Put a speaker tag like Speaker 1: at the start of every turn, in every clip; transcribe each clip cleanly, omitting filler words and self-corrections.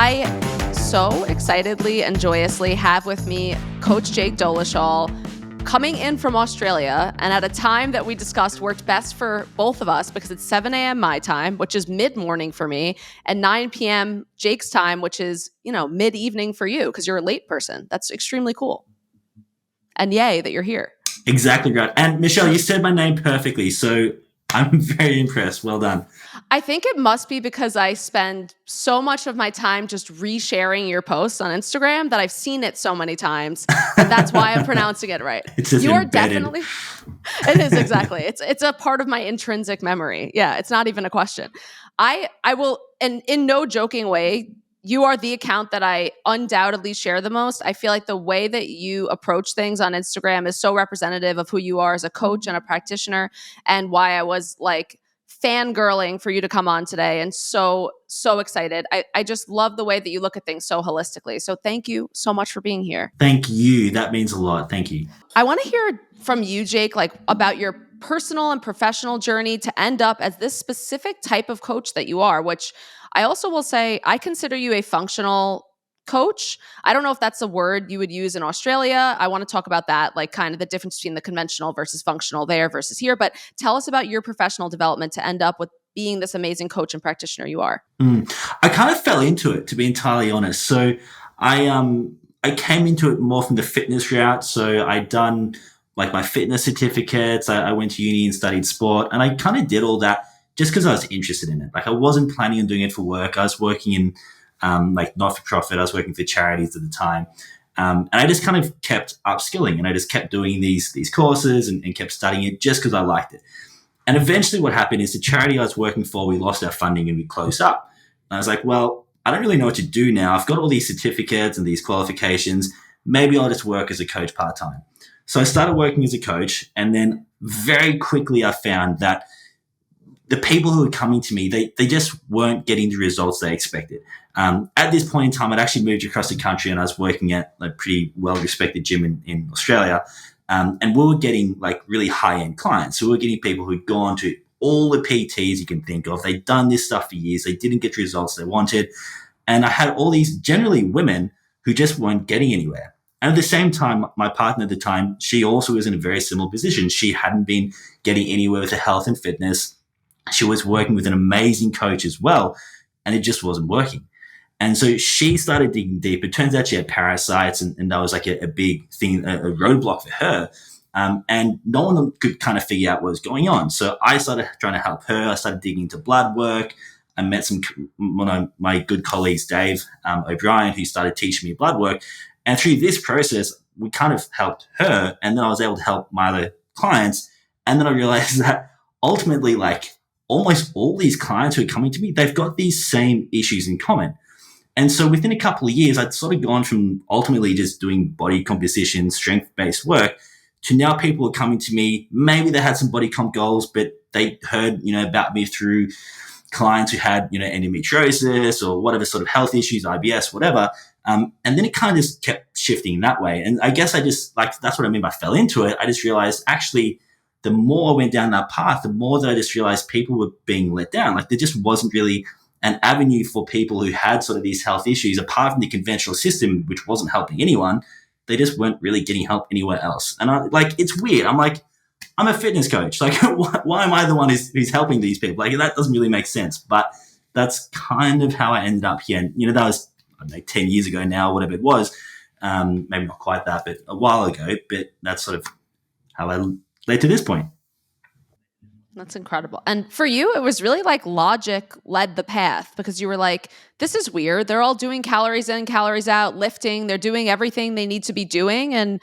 Speaker 1: I so excitedly and joyously have with me Coach Jake Doleschal, coming in from Australia, and at a time that we discussed worked best for both of us because it's 7 a.m. my time, which is mid-morning for me, and 9 p.m. Jake's time, which is, mid-evening for you because you're a late person. That's extremely cool. And yay that you're here.
Speaker 2: Exactly right. And Michelle, you said my name perfectly, so I'm very impressed. Well done.
Speaker 1: I think it must be because I spend so much of my time just resharing your posts on Instagram that I've seen it so many times. And that's why I'm pronouncing it right.
Speaker 2: It's just
Speaker 1: You're
Speaker 2: embedded.
Speaker 1: definitely, it is exactly. It's a part of my intrinsic memory. Yeah, it's not even a question. I will, and in no joking way, you are the account that I undoubtedly share the most. I feel like the way that you approach things on Instagram is so representative of who you are as a coach and a practitioner, and why I was like fangirling for you to come on today and so excited. I just love the way that you look at things so holistically. So thank you so much for being here.
Speaker 2: Thank you. That means a lot. Thank you.
Speaker 1: I want to hear from you, Jake, like about your personal and professional journey to end up as this specific type of coach that you are, which I also will say I consider you a functional coach. I don't know if that's a word you would use in Australia. I want to talk about that, like kind of the difference between the conventional versus functional there versus here. But tell us about your professional development to end up with being this amazing coach and practitioner you are.
Speaker 2: I kind of fell into it, to be entirely honest. So I came into it more from the fitness route. So I'd done like my fitness certificates. I went to uni and studied sport, and I kind of did all that just because I was interested in it. Like I wasn't planning on doing it for work. I was working in like not-for-profit. I was working for charities at the time. And I just kind of kept upskilling, and I just kept doing these courses and kept studying it just because I liked it. And eventually what happened is the charity I was working for, we lost our funding and we closed up. And I was like, well, I don't really know what to do now. I've got all these certificates and these qualifications. Maybe I'll just work as a coach part-time. So I started working as a coach, and then very quickly I found that the people who were coming to me, they just weren't getting the results they expected. At this point in time, I'd actually moved across the country, and I was working at a pretty well-respected gym in Australia. And we were getting like really high-end clients. So we were getting people who'd gone to all the PTs you can think of. They'd done this stuff for years. They didn't get the results they wanted. And I had all these generally women who just weren't getting anywhere. And at the same time, my partner at the time, she also was in a very similar position. She hadn't been getting anywhere with her health and fitness. She was working with an amazing coach as well, and it just wasn't working. And so she started digging deep. It turns out she had parasites, and that was like a big thing, a roadblock for her. And no one could kind of figure out what was going on. So I started trying to help her. I started digging into blood work. I met one of my good colleagues, Dave O'Brien, who started teaching me blood work. And through this process, we kind of helped her, and then I was able to help my other clients. And then I realized that ultimately, like almost all these clients who are coming to me, they've got these same issues in common. And so within a couple of years, I'd sort of gone from ultimately just doing body composition, strength-based work, to now people are coming to me. Maybe they had some body comp goals, but they heard, about me through clients who had, endometriosis or whatever sort of health issues, IBS, whatever. And then it kind of just kept shifting that way. And I guess I just that's what I mean by fell into it. I just realized actually the more I went down that path, the more that I just realized people were being let down. Like there just wasn't really an avenue for people who had sort of these health issues apart from the conventional system, which wasn't helping anyone. They just weren't really getting help anywhere else. And it's weird. I'm like, I'm a fitness coach. Like, why am I the one who's helping these people? Like, that doesn't really make sense. But that's kind of how I ended up here. And, that was, 10 years ago now, whatever it was. Maybe not quite that, but a while ago. But that's sort of how I led to this point.
Speaker 1: That's incredible. And for you, it was really like logic led the path, because you were like, this is weird. They're all doing calories in, calories out, lifting. They're doing everything they need to be doing. And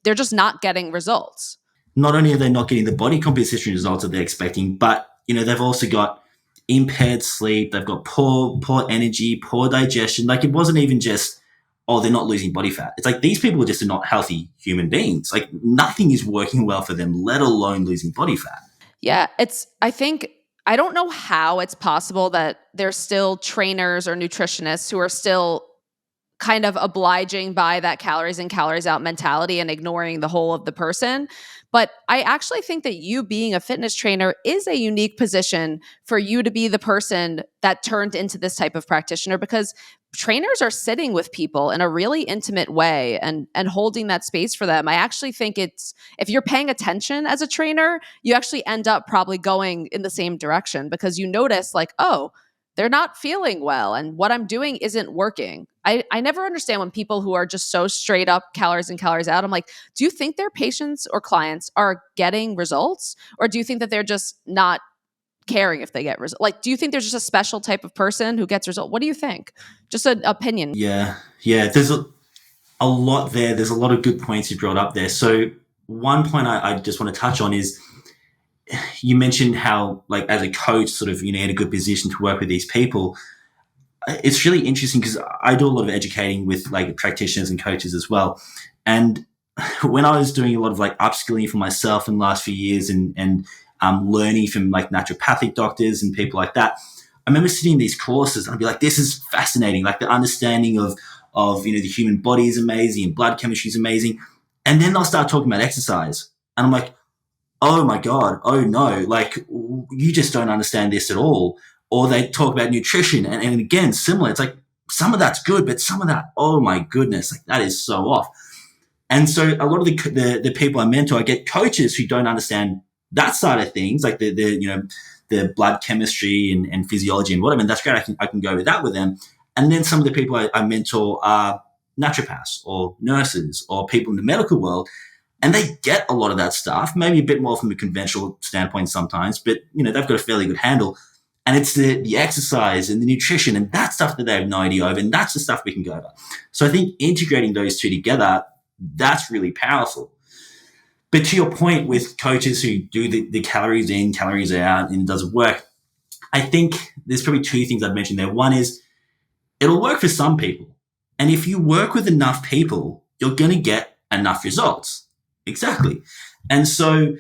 Speaker 1: they're just not getting results.
Speaker 2: Not only are they not getting the body composition results that they're expecting, but, they've also got impaired sleep. They've got poor energy, poor digestion. Like it wasn't even just, they're not losing body fat. It's like these people are just not healthy human beings. Like nothing is working well for them, let alone losing body fat.
Speaker 1: Yeah, I don't know how it's possible that there's still trainers or nutritionists who are still kind of obliging by that calories in, calories out mentality and ignoring the whole of the person. But I actually think that you being a fitness trainer is a unique position for you to be the person that turned into this type of practitioner, because trainers are sitting with people in a really intimate way and holding that space for them. I actually think it's, if you're paying attention as a trainer, you actually end up probably going in the same direction because you notice like, oh, they're not feeling well and what I'm doing isn't working. I never understand when people who are just so straight up calories in, calories out, I'm like, do you think their patients or clients are getting results? Or do you think that they're just not caring if they get results? Like, do you think there's just a special type of person who gets results? What do you think? Just an opinion.
Speaker 2: Yeah. There's a lot there. There's a lot of good points you brought up there. So one point I just want to touch on is you mentioned how, like, as a coach, sort of, in a good position to work with these people. It's really interesting because I do a lot of educating with like practitioners and coaches as well. And when I was doing a lot of like upskilling for myself in the last few years and learning from like naturopathic doctors and people like that, I remember sitting in these courses and I'd be like, this is fascinating. Like the understanding of the human body is amazing and blood chemistry is amazing. And then they'll start talking about exercise. And I'm like, oh my God, oh no, like you just don't understand this at all. Or they talk about nutrition and again, similar. It's like some of that's good, but some of that, oh my goodness, like that is so off. And so a lot of the people I mentor, I get coaches who don't understand that side of things, like the blood chemistry and physiology and whatever. And that's great. I can go with that with them. And then some of the people I mentor are naturopaths or nurses or people in the medical world. And they get a lot of that stuff, maybe a bit more from a conventional standpoint sometimes, but they've got a fairly good handle. And it's the exercise and the nutrition and that stuff that they have no idea of. And that's the stuff we can go over. So I think integrating those two together, that's really powerful. But to your point with coaches who do the calories in, calories out, and it doesn't work, I think there's probably two things I'd mention there. One is it'll work for some people. And if you work with enough people, you're going to get enough results. Exactly. And so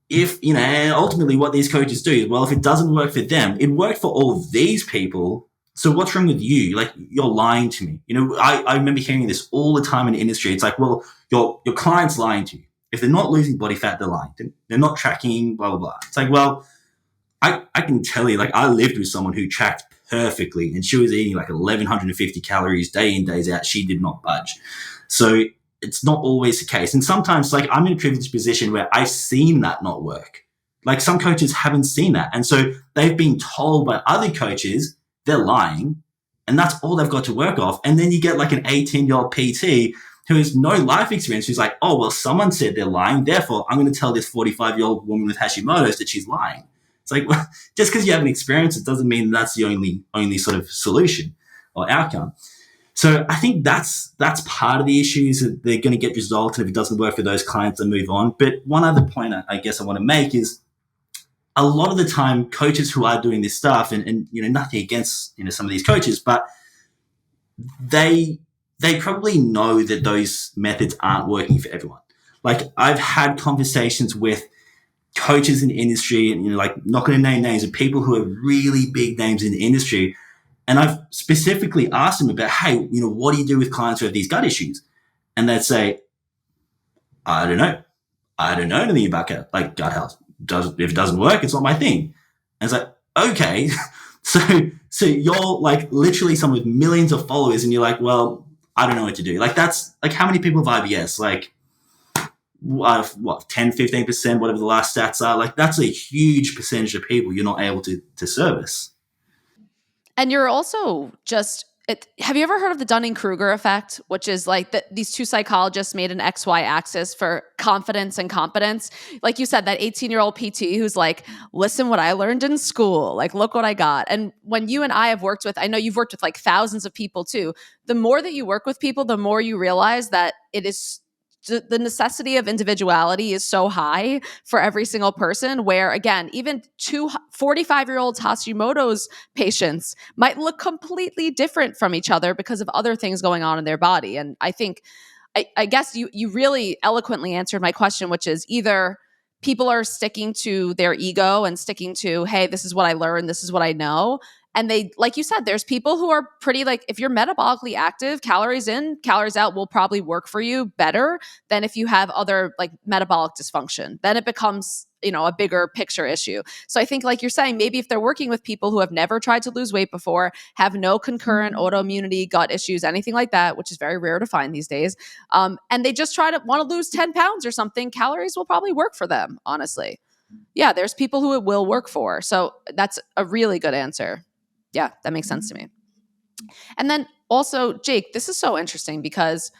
Speaker 2: if, ultimately what these coaches do is, well, if it doesn't work for them, it worked for all of these people. So what's wrong with you? Like, you're lying to me. I remember hearing this all the time in the industry. It's like, well, your client's lying to you. If they're not losing body fat, they're lying. They're not tracking, blah, blah, blah. It's like, well, I can tell you, like, I lived with someone who tracked perfectly and she was eating like 1,150 calories day in, days out. She did not budge. So it's not always the case. And sometimes, like, I'm in a privileged position where I've seen that not work. Like, some coaches haven't seen that. And so they've been told by other coaches they're lying, and that's all they've got to work off. And then you get like an 18-year-old PT who has no life experience, who's like, oh, well, someone said they're lying, therefore I'm going to tell this 45-year-old woman with Hashimoto's that she's lying. It's like, well, just because you have an experience, it doesn't mean that's the only sort of solution or outcome. So I think that's part of the issues that they're going to get resolved. And if it doesn't work for those clients, they move on. But one other point I guess I want to make is a lot of the time coaches who are doing this stuff and nothing against, some of these coaches, but they probably know that those methods aren't working for everyone. Like, I've had conversations with coaches in the industry and, like, not going to name names of people who are really big names in the industry. And I've specifically asked them about, hey, what do you do with clients who have these gut issues? And they'd say, I don't know. I don't know anything about gut health. If it doesn't work, it's not my thing. And it's like, okay. So you're like literally someone with millions of followers and you're like, well, I don't know what to do. Like, that's like, how many people have IBS? Like, 10, 15%, whatever the last stats are. Like, that's a huge percentage of people you're not able to service.
Speaker 1: And you're also have you ever heard of the Dunning-Kruger effect, which is like these two psychologists made an XY axis for confidence and competence? Like you said, that 18-year-old PT who's like, listen what I learned in school, like, look what I got. And when you and I have worked with, I know you've worked with like thousands of people too, the more that you work with people, the more you realize that it is the necessity of individuality is so high for every single person, where, again, even 45-year-old Hashimoto's patients might look completely different from each other because of other things going on in their body. And I think, I guess you really eloquently answered my question, which is either people are sticking to their ego and sticking to, hey, this is what I learned, this is what I know. And they, like you said, there's people who are pretty like, if you're metabolically active, calories in, calories out will probably work for you better than if you have other like metabolic dysfunction. Then it becomes, a bigger picture issue. So I think, like you're saying, maybe if they're working with people who have never tried to lose weight before, have no concurrent autoimmunity, gut issues, anything like that, which is very rare to find these days, and they just want to lose 10 pounds or something, calories will probably work for them, honestly. Yeah, there's people who it will work for. So that's a really good answer. Yeah, that makes sense to me. And then also, Jake, this is so interesting because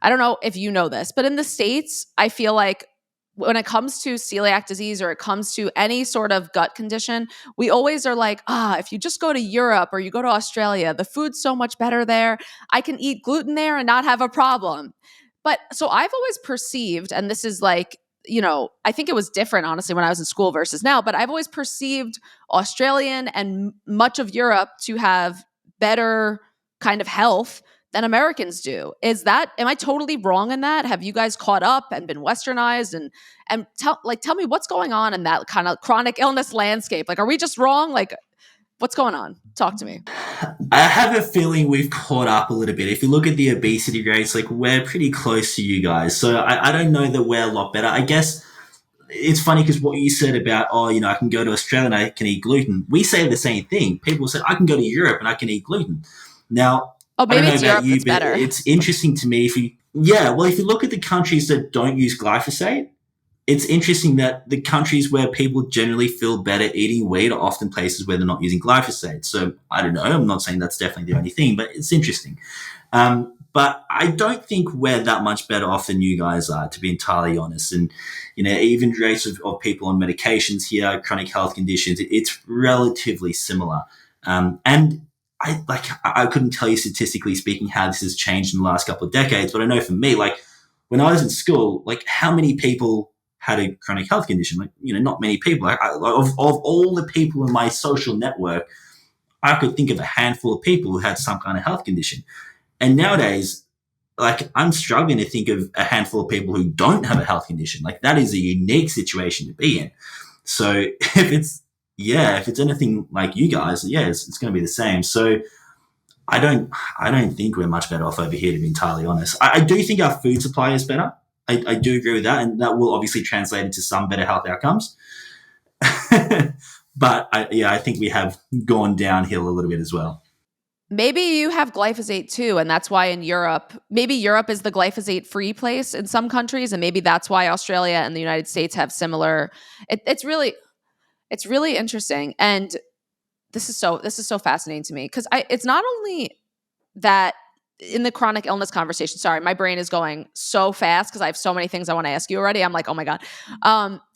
Speaker 1: I don't know if you know this, but in the States, I feel like when it comes to celiac disease or it comes to any sort of gut condition, we always are like, if you just go to Europe or you go to Australia, the food's so much better there. I can eat gluten there and not have a problem. But so I've always perceived, and this is like, I think it was different, honestly, when I was in school versus now, but I've always perceived Australian and much of Europe to have better kind of health than Americans do. Am I totally wrong in that? Have you guys caught up and been westernized and tell me what's going on in that kind of chronic illness landscape? Like, are we just wrong? Like, what's going on? Talk to me.
Speaker 2: I have a feeling we've caught up a little bit. If you look at the obesity rates, like we're pretty close to you guys. So I don't know that we're a lot better. I guess it's funny because what you said about, I can go to Australia and I can eat gluten. We say the same thing. People say, I can go to Europe and I can eat gluten. Now,
Speaker 1: maybe it's Europe that's better.
Speaker 2: It's interesting to me if you look at the countries that don't use glyphosate, it's interesting that the countries where people generally feel better eating wheat are often places where they're not using glyphosate. So I don't know. I'm not saying that's definitely the only thing, but it's interesting. But I don't think we're that much better off than you guys are, to be entirely honest. And, even rates of people on medications here, chronic health conditions, it's relatively similar. And I couldn't tell you statistically speaking how this has changed in the last couple of decades, but I know for me, like when I was in school, like how many people had a chronic health condition? Like, not many people. Of all the people in my social network, I could think of a handful of people who had some kind of health condition. And nowadays, like I'm struggling to think of a handful of people who don't have a health condition. Like that is a unique situation to be in. So if it's anything like you guys, it's going to be the same. So I don't think we're much better off over here, to be entirely honest. I do think our food supply is better. I do agree with that, and that will obviously translate into some better health outcomes. But I think we have gone downhill a little bit as well.
Speaker 1: Maybe you have glyphosate too, and that's why in Europe, maybe Europe is the glyphosate-free place in some countries, and maybe that's why Australia and the United States have similar. It's really interesting, and this is so fascinating to me because it's not only that in the chronic illness conversation. Sorry, my brain is going so fast because I have so many things I want to ask you already. I'm like, oh my god.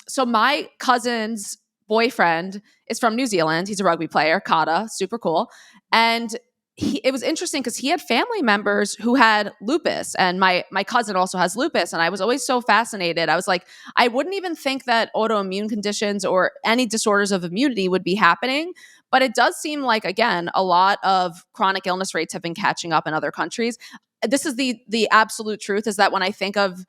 Speaker 1: So my cousin's boyfriend is from New Zealand. He's a rugby player, Kata, super cool, and it was interesting because he had family members who had lupus, and my cousin also has lupus, and I was always so fascinated. I was like, I wouldn't even think that autoimmune conditions or any disorders of immunity would be happening, but it does seem like, again, a lot of chronic illness rates have been catching up in other countries. This is the absolute truth, is that when I think of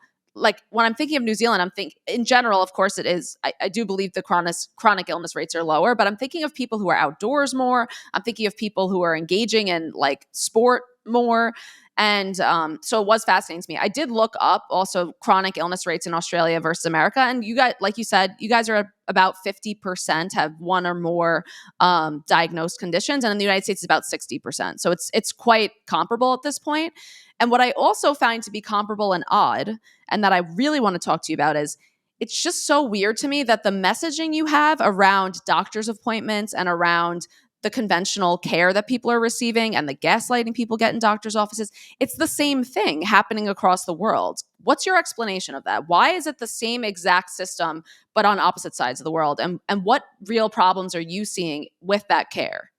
Speaker 1: when I'm thinking of New Zealand, I'm thinking in general, of course it is. I do believe the chronic illness rates are lower, but I'm thinking of people who are outdoors more. I'm thinking of people who are engaging in like sport more. And so it was fascinating to me. I did look up also chronic illness rates in Australia versus America. And you guys, like you said, you guys are about 50% have one or more diagnosed conditions. And in the United States, it's about 60%. So it's quite comparable at this point. And what I also find to be comparable and odd, and that I really want to talk to you about, is it's just so weird to me that the messaging you have around doctor's appointments and around the conventional care that people are receiving and the gaslighting people get in doctor's offices, it's the same thing happening across the world. What's your explanation of that? Why is it the same exact system, but on opposite sides of the world? And what real problems are you seeing with that care?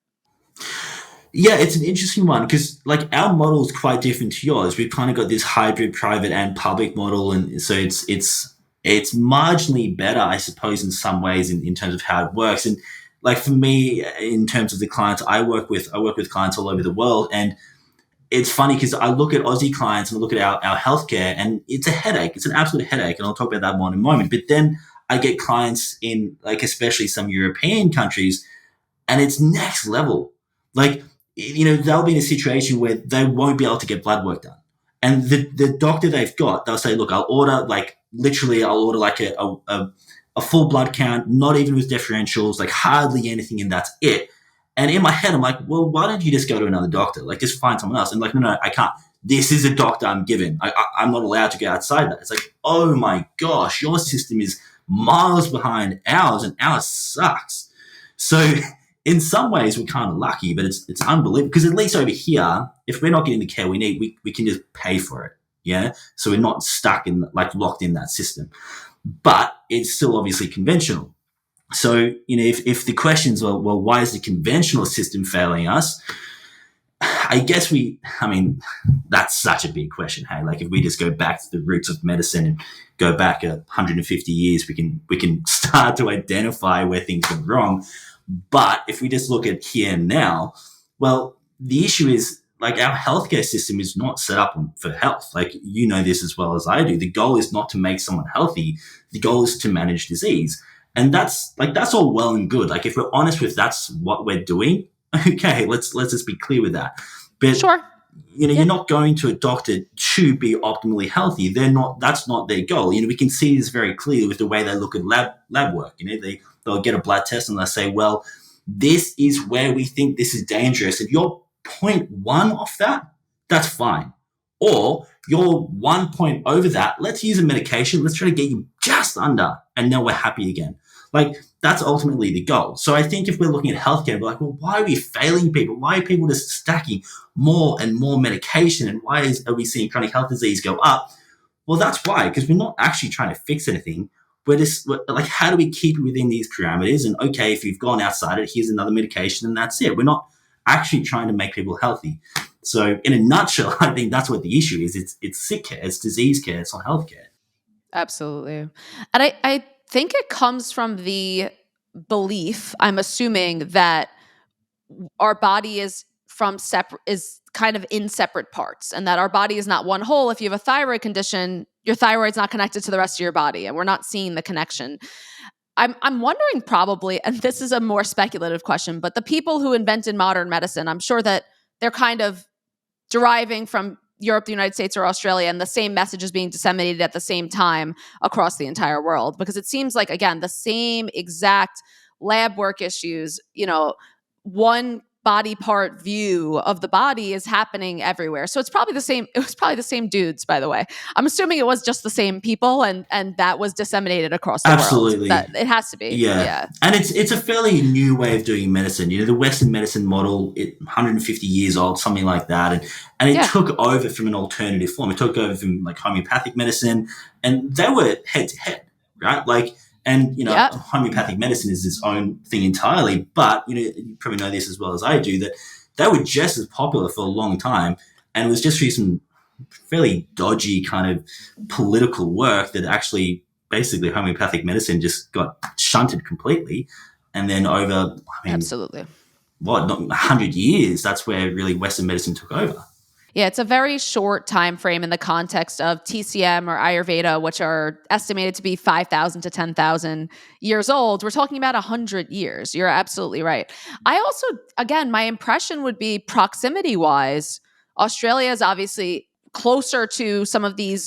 Speaker 2: Yeah, it's an interesting one because like our model is quite different to yours. We've kind of got this hybrid private and public model, and so it's marginally better, I suppose, in some ways in terms of how it works. And like for me, in terms of the clients I work with clients all over the world, and it's funny because I look at Aussie clients and I look at our healthcare, and it's a headache. It's an absolute headache, and I'll talk about that more in a moment. But then I get clients in like especially some European countries, and it's next level. Like, they'll be in a situation where they won't be able to get blood work done. And the doctor they've got, they'll say, look, I'll order like a full blood count, not even with differentials, like hardly anything, and that's it. And in my head, I'm like, well, why don't you just go to another doctor? Like, just find someone else. And like, no, I can't. This is a doctor I'm given. I'm not allowed to go outside that. It's like, oh my gosh, your system is miles behind ours, and ours sucks. So in some ways, we're kind of lucky, but it's unbelievable because at least over here, if we're not getting the care we need, we can just pay for it. Yeah, so we're not stuck in like locked in that system. But it's still obviously conventional. So, if the questions are, well, why is the conventional system failing us? I guess that's such a big question. Hey, like if we just go back to the roots of medicine and go back 150 years, we can start to identify where things are wrong. But if we just look at here and now, well, the issue is like our healthcare system is not set up for health. Like, this as well as I do. The goal is not to make someone healthy. The goal is to manage disease. And that's all well and good. Like if we're honest with that's what we're doing, okay, let's just be clear with that. But
Speaker 1: sure.
Speaker 2: You're not going to a doctor to be optimally healthy. That's not their goal. We can see this very clearly with the way they look at lab work. They'll get a blood test and they'll say, well, this is where we think this is dangerous. And you're 0.1 off that, that's fine. Or you're 1 point over that, let's use a medication. Let's try to get you just under, and now we're happy again. Like, that's ultimately the goal. So I think if we're looking at healthcare, we're like, well, why are we failing people? Why are people just stacking more and more medication? And why are we seeing chronic health disease go up? Well, that's why, because we're not actually trying to fix anything. We're like, how do we keep it within these parameters? And okay, if you've gone outside it, here's another medication and that's it. We're not actually trying to make people healthy. So in a nutshell, I think that's what the issue is. It's sick care, it's disease care, it's not healthcare.
Speaker 1: Absolutely. And I think it comes from the belief, I'm assuming, that our body is kind of in separate parts, and that our body is not one whole. If you have a thyroid condition, your thyroid's not connected to the rest of your body, and we're not seeing the connection. I'm wondering probably, and this is a more speculative question, but the people who invented modern medicine, I'm sure that they're kind of deriving from Europe, the United States, or Australia, and the same message is being disseminated at the same time across the entire world. Because it seems like, again, the same exact lab work issues, one body part view of the body is happening everywhere. So it's probably the same. It was probably the same dudes, by the way. I'm assuming it was just the same people, and that was disseminated across the
Speaker 2: Absolutely.
Speaker 1: world. It has to be.
Speaker 2: Yeah. And it's a fairly new way of doing medicine. The Western medicine model, 150 years old, something like that. And it took over from an alternative form. It took over from like homeopathic medicine, and they were head to head, right? Like, and, homeopathic medicine is its own thing entirely. But, you probably know this as well as I do, that they were just as popular for a long time. And it was just through some fairly dodgy kind of political work that actually basically homeopathic medicine just got shunted completely. And then over,
Speaker 1: Absolutely.
Speaker 2: Not 100 years, that's where really Western medicine took over.
Speaker 1: Yeah, it's a very short time frame in the context of TCM or Ayurveda, which are estimated to be 5,000 to 10,000 years old. We're talking about 100 years. You're absolutely right. I also, again, my impression would be proximity-wise, Australia is obviously closer to some of the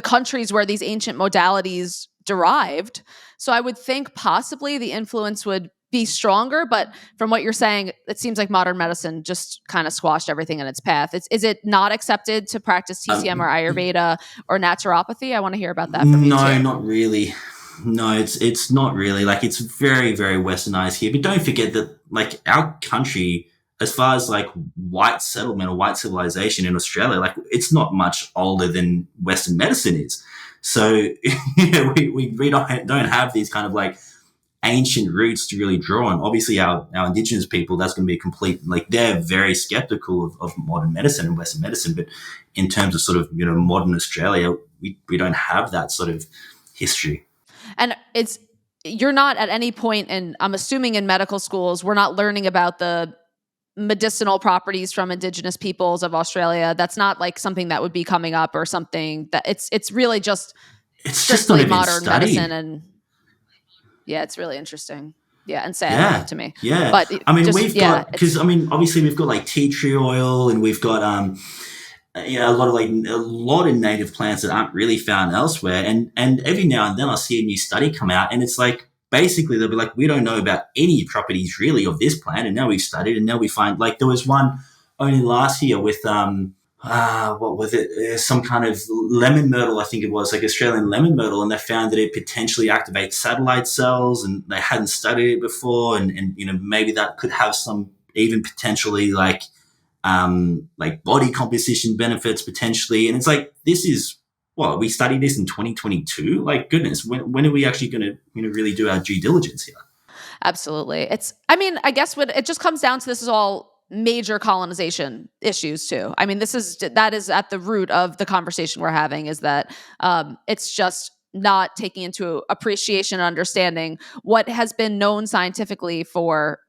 Speaker 1: countries where these ancient modalities derived. So I would think possibly the influence would be stronger, but from what you're saying, it seems like modern medicine just kind of squashed everything in its path. Is it not accepted to practice TCM or Ayurveda or naturopathy? I want to hear about that from you too.
Speaker 2: No, not really. No, it's not really. Like, it's very, very westernized here. But don't forget that, like, our country, as far as like white settlement or white civilization in Australia, like, it's not much older than Western medicine is. So we don't have these kind of like ancient roots to really draw on. Obviously, our Indigenous people, that's going to be a complete, like, they're very skeptical of modern medicine and Western medicine. But in terms of sort of, modern Australia, we don't have that sort of history.
Speaker 1: And you're not at any point, and I'm assuming in medical schools, we're not learning about the medicinal properties from Indigenous peoples of Australia. That's not like something that would be coming up or something that it's really just
Speaker 2: strictly
Speaker 1: modern
Speaker 2: studied.
Speaker 1: medicine. And yeah, it's really interesting. Yeah, and sad to me.
Speaker 2: Yeah.
Speaker 1: But
Speaker 2: I mean,
Speaker 1: just,
Speaker 2: we've got, because I mean, obviously we've got like tea tree oil, and we've got a lot of native plants that aren't really found elsewhere. And every now and then I'll see a new study come out, and it's like basically they'll be like, we don't know about any properties really of this plant, and now we've studied, and now we find, like, there was one only last year with what was it? Some kind of lemon myrtle, I think it was, like Australian lemon myrtle, and they found that it potentially activates satellite cells, and they hadn't studied it before, and maybe that could have some even potentially like body composition benefits potentially. And it's like, this is what we studied this in 2022. Like, goodness, when are we actually going to really do our due diligence here?
Speaker 1: Absolutely. I guess what it just comes down to, this is all major colonization issues too. I mean, that is at the root of the conversation we're having, is that it's just not taking into appreciation and understanding what has been known scientifically for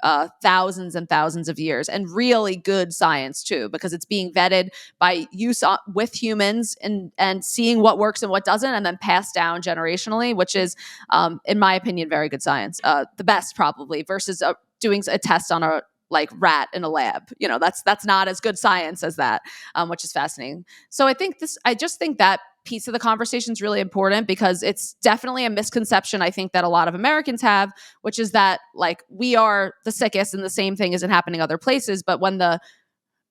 Speaker 1: thousands and thousands of years, and really good science too, because it's being vetted by use with humans, and seeing what works and what doesn't, and then passed down generationally, which is, in my opinion, very good science. The best probably, versus doing a test on a rat in a lab. That's not as good science as that, which is fascinating. So I just think that piece of the conversation is really important, because it's definitely a misconception I think that a lot of Americans have, which is that we are the sickest and the same thing isn't happening other places. But when the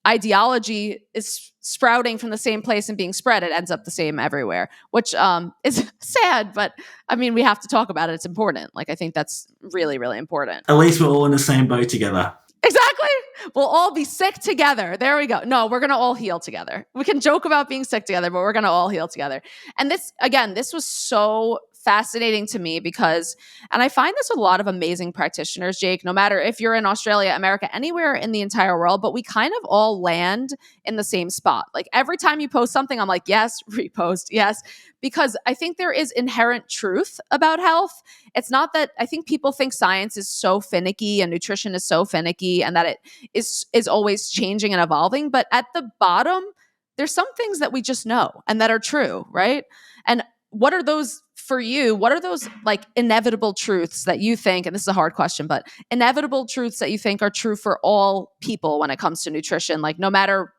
Speaker 1: ideology is sprouting from the same place and being spread, it ends up the same everywhere, which is sad. But I mean, we have to talk about it. It's important. I think that's really, really important.
Speaker 2: At least we're all in the same boat together.
Speaker 1: Exactly. We'll all be sick together. There we go. No, we're going to all heal together. We can joke about being sick together, but we're going to all heal together. And this was so fascinating to me, because, and I find this with a lot of amazing practitioners, Jake, no matter if you're in Australia, America, anywhere in the entire world, but we kind of all land in the same spot. Every time you post something, I'm like, yes, repost, yes, because I think there is inherent truth about health. It's not that I think people think science is so finicky and nutrition is so finicky, and that it is always changing and evolving. But at the bottom, there's some things that we just know and that are true, right? And what are those for you? What are those inevitable truths that you think, and this is a hard question, but inevitable truths that you think are true for all people when it comes to nutrition, no matter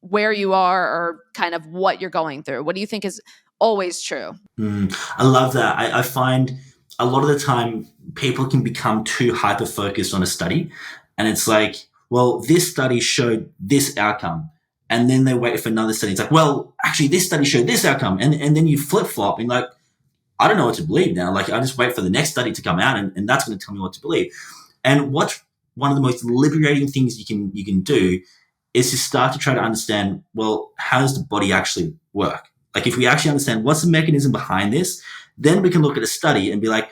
Speaker 1: where you are or kind of what you're going through? What do you think is always true?
Speaker 2: I love that. I find a lot of the time people can become too hyper-focused on a study, and it's like, well, this study showed this outcome. And then they wait for another study. It's like, well, actually, this study showed this outcome. And then you flip-flop and I don't know what to believe now. I just wait for the next study to come out, and that's going to tell me what to believe. And what's one of the most liberating things you can do is to start to try to understand, well, how does the body actually work? If we actually understand what's the mechanism behind this, then we can look at a study and be like,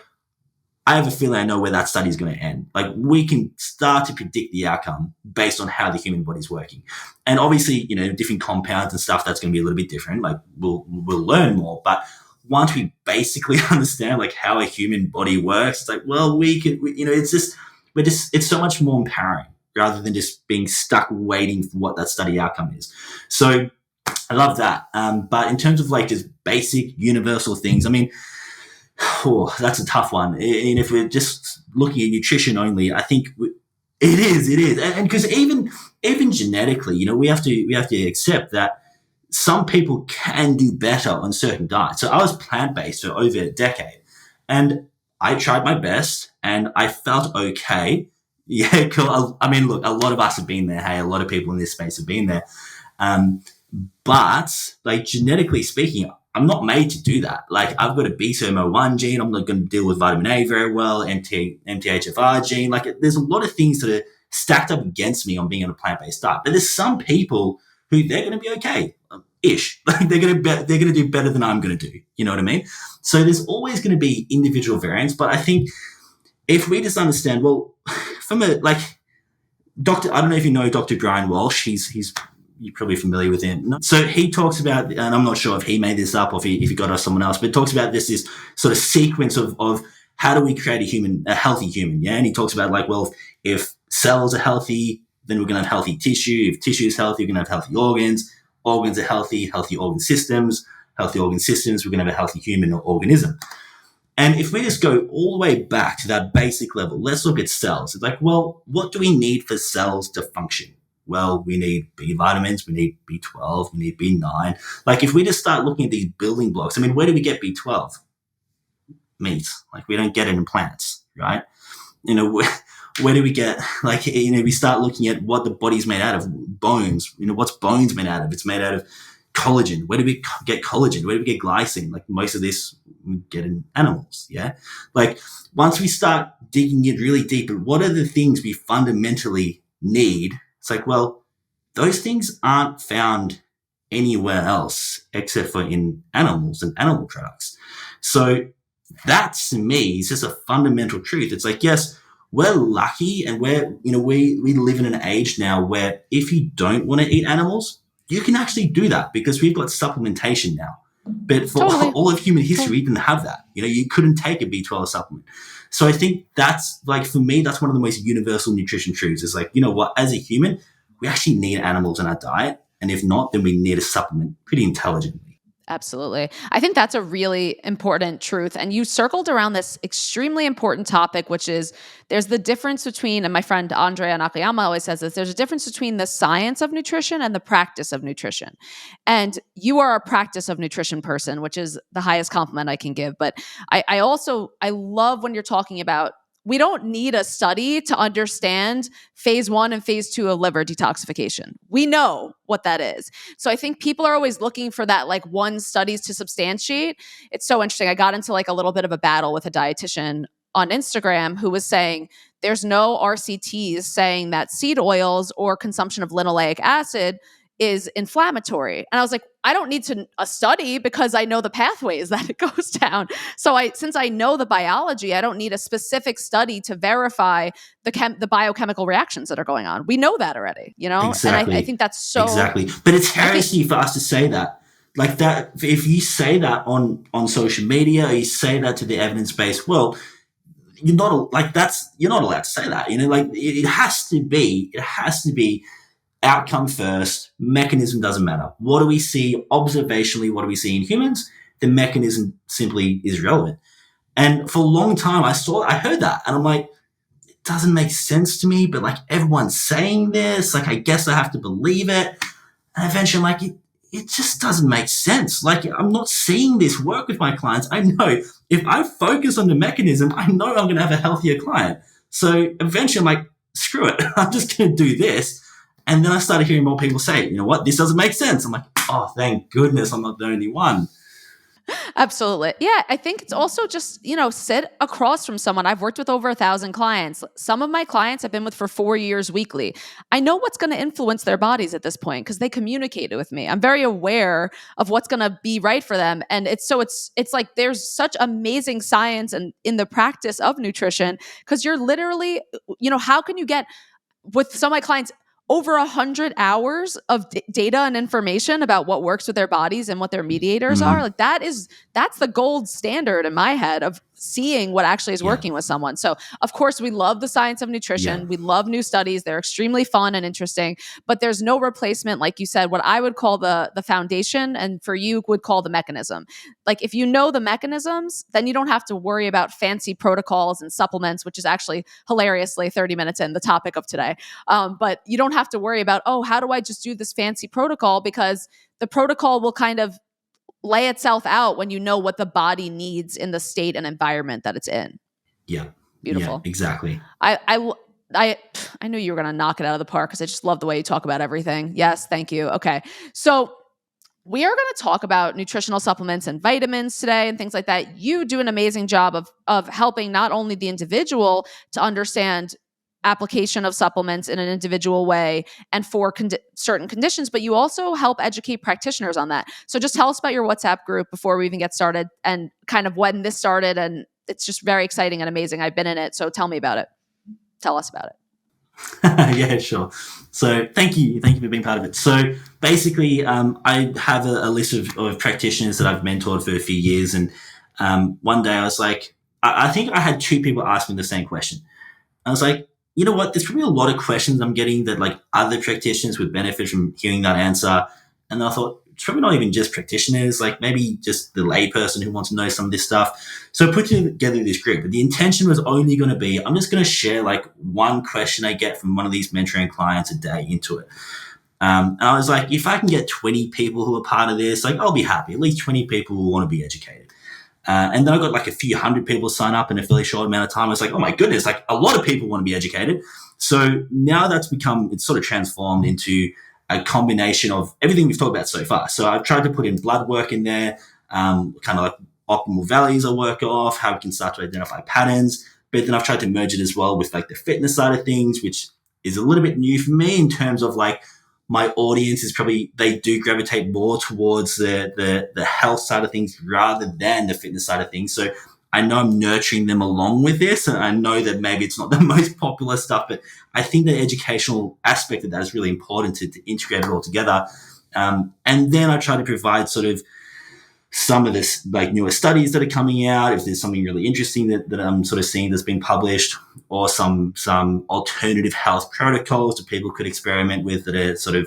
Speaker 2: I have a feeling I know where that study is going to end. We can start to predict the outcome based on how the human body is working. And obviously, different compounds and stuff, that's going to be a little bit different. We'll learn more. But once we basically understand how a human body works, it's it's so much more empowering rather than just being stuck waiting for what that study outcome is. So I love that. But in terms of just basic universal things, I mean, that's a tough one. And if we're just looking at nutrition only, I think it is. And because even genetically, we have to accept that some people can do better on certain diets. So I was plant-based for over a decade, and I tried my best and I felt okay. Yeah, cool. I mean, look, a lot of us have been there. Hey, a lot of people in this space have been there. But genetically speaking, I'm not made to do that. I've got a BCMO1 gene. I'm not going to deal with vitamin A very well, MTHFR gene. There's a lot of things that are stacked up against me on being on a plant-based diet. But there's some people who they're going to be okay-ish. They're going to do better than I'm going to do. You know what I mean? So there's always going to be individual variants. But I think if we just understand, well, from a Doctor, I don't know if you know Dr. Brian Walsh. He's you're probably familiar with him. So he talks about, and I'm not sure if he made this up or if he got it off someone else, but talks about this sort of sequence of how do we create a healthy human, yeah? And he talks about well, if cells are healthy, then we're going to have healthy tissue. If tissue is healthy, we're going to have healthy organs. Organs are healthy organ systems. Healthy organ systems, we're going to have a healthy human or organism. And if we just go all the way back to that basic level, let's look at cells. It's like, well, what do we need for cells to function? Well, we need B vitamins, we need B12, we need B9. Like if we just start looking at these building blocks, I mean, where do we get B12? Meat. Like we don't get it in plants, right? Where do we get, like, we start looking at what the body's made out of, bones. What's bones made out of? It's made out of collagen. Where do we get collagen? Where do we get glycine? Like most of this we get in animals, yeah? Like once we start digging in really deep, what are the things we fundamentally need? It's like, well, those things aren't found anywhere else except for in animals and animal products. So that to me is just a fundamental truth. It's like, yes, we're lucky and we live in an age now where if you don't want to eat animals, you can actually do that because we've got supplementation now. But for all of human history, we didn't have that. You couldn't take a B12 supplement. So I think that's, like, for me, that's one of the most universal nutrition truths. Is like, you know what, as a human, we actually need animals in our diet. And if not, then we need a supplement pretty intelligently.
Speaker 1: Absolutely. I think that's a really important truth. And you circled around this extremely important topic, which is there's the difference between, and my friend Andrea Nakayama always says this, there's a difference between the science of nutrition and the practice of nutrition. And you are a practice of nutrition person, which is the highest compliment I can give. But I love when you're talking about, we don't need a study to understand phase 1 and phase 2 of liver detoxification. We know what that is. So I think people are always looking for that, like, one studies to substantiate. It's so interesting. I got into like a little bit of a battle with a dietitian on Instagram who was saying there's no RCTs saying that seed oils or consumption of linoleic acid is inflammatory. And I was like, I don't need a study because I know the pathways that it goes down. So since I know the biology, I don't need a specific study to verify the biochemical reactions that are going on. We know that already,
Speaker 2: Exactly.
Speaker 1: And I think that's so...
Speaker 2: Exactly. But it's heresy for us to say that. Like that, if you say that on social media, or you say that to the evidence-based world, you're not allowed to say that. Like it has to be outcome first, mechanism doesn't matter. What do we see observationally? What do we see in humans? The mechanism simply is relevant. And for a long time, I heard that, and I'm like, it doesn't make sense to me, but like everyone's saying this, like I guess I have to believe it. And eventually I'm like, it just doesn't make sense. Like I'm not seeing this work with my clients. I know if I focus on the mechanism, I know I'm going to have a healthier client. So eventually I'm like, screw it. I'm just going to do this. And then I started hearing more people say, you know what, this doesn't make sense. I'm like, oh, thank goodness I'm not the only one.
Speaker 1: Absolutely. Yeah. I think it's also just, sit across from someone. I've worked with over 1,000 clients. Some of my clients I've been with for 4 years weekly. I know what's going to influence their bodies at this point because they communicated with me. I'm very aware of what's going to be right for them. And it's like there's such amazing science in the practice of nutrition because you're literally, how can you get, with some of my clients, over 100 hours of data and information about what works with their bodies and what their mediators are. Like that's the gold standard in my head of seeing what actually is working with someone. So of course we love the science of nutrition. We love new studies. They're extremely fun and interesting, but there's no replacement. Like you said, what I would call the foundation and for you would call the mechanism. Like if you know the mechanisms, then you don't have to worry about fancy protocols and supplements, which is actually hilariously 30 minutes in the topic of today. But you don't have to worry about, how do I just do this fancy protocol? Because the protocol will kind of lay itself out when you know what the body needs in the state and environment that it's in.
Speaker 2: Yeah.
Speaker 1: Beautiful.
Speaker 2: Yeah, exactly.
Speaker 1: I knew you were going to knock it out of the park because I just love the way you talk about everything. Yes. Thank you. Okay. So we are going to talk about nutritional supplements and vitamins today and things like that. You do an amazing job of helping not only the individual to understand application of supplements in an individual way and for certain conditions, but you also help educate practitioners on that. So just tell us about your WhatsApp group before we even get started and kind of when this started. And it's just very exciting and amazing. I've been in it. So tell me about it. Tell us about it.
Speaker 2: Yeah, sure. So thank you for being part of it. So basically, I have a list of practitioners that I've mentored for a few years. And one day I was like, I think I had 2 people ask me the same question. I was like, you know what? There's probably a lot of questions I'm getting that like other practitioners would benefit from hearing that answer. And I thought, it's probably not even just practitioners, like maybe just the layperson who wants to know some of this stuff. So I put together this group, but the intention was only going to be, I'm just going to share like one question I get from one of these mentoring clients a day into it. And I was like, if I can get 20 people who are part of this, like I'll be happy. At least 20 people who want to be educated. And then I got like a few hundred people sign up in a fairly short amount of time. I was like, oh my goodness, like a lot of people want to be educated. So now it's sort of transformed into a combination of everything we've talked about so far. So I've tried to put in blood work in there, kind of like optimal values I work off, how we can start to identify patterns. But then I've tried to merge it as well with like the fitness side of things, which is a little bit new for me in terms of like, my audience is probably, they do gravitate more towards the health side of things rather than the fitness side of things. So I know I'm nurturing them along with this, and I know that maybe it's not the most popular stuff, but I think the educational aspect of that is really important to integrate it all together. And then I try to provide sort of some of this like newer studies that are coming out, if there's something really interesting that I'm sort of seeing that's been published, or some alternative health protocols that people could experiment with that are sort of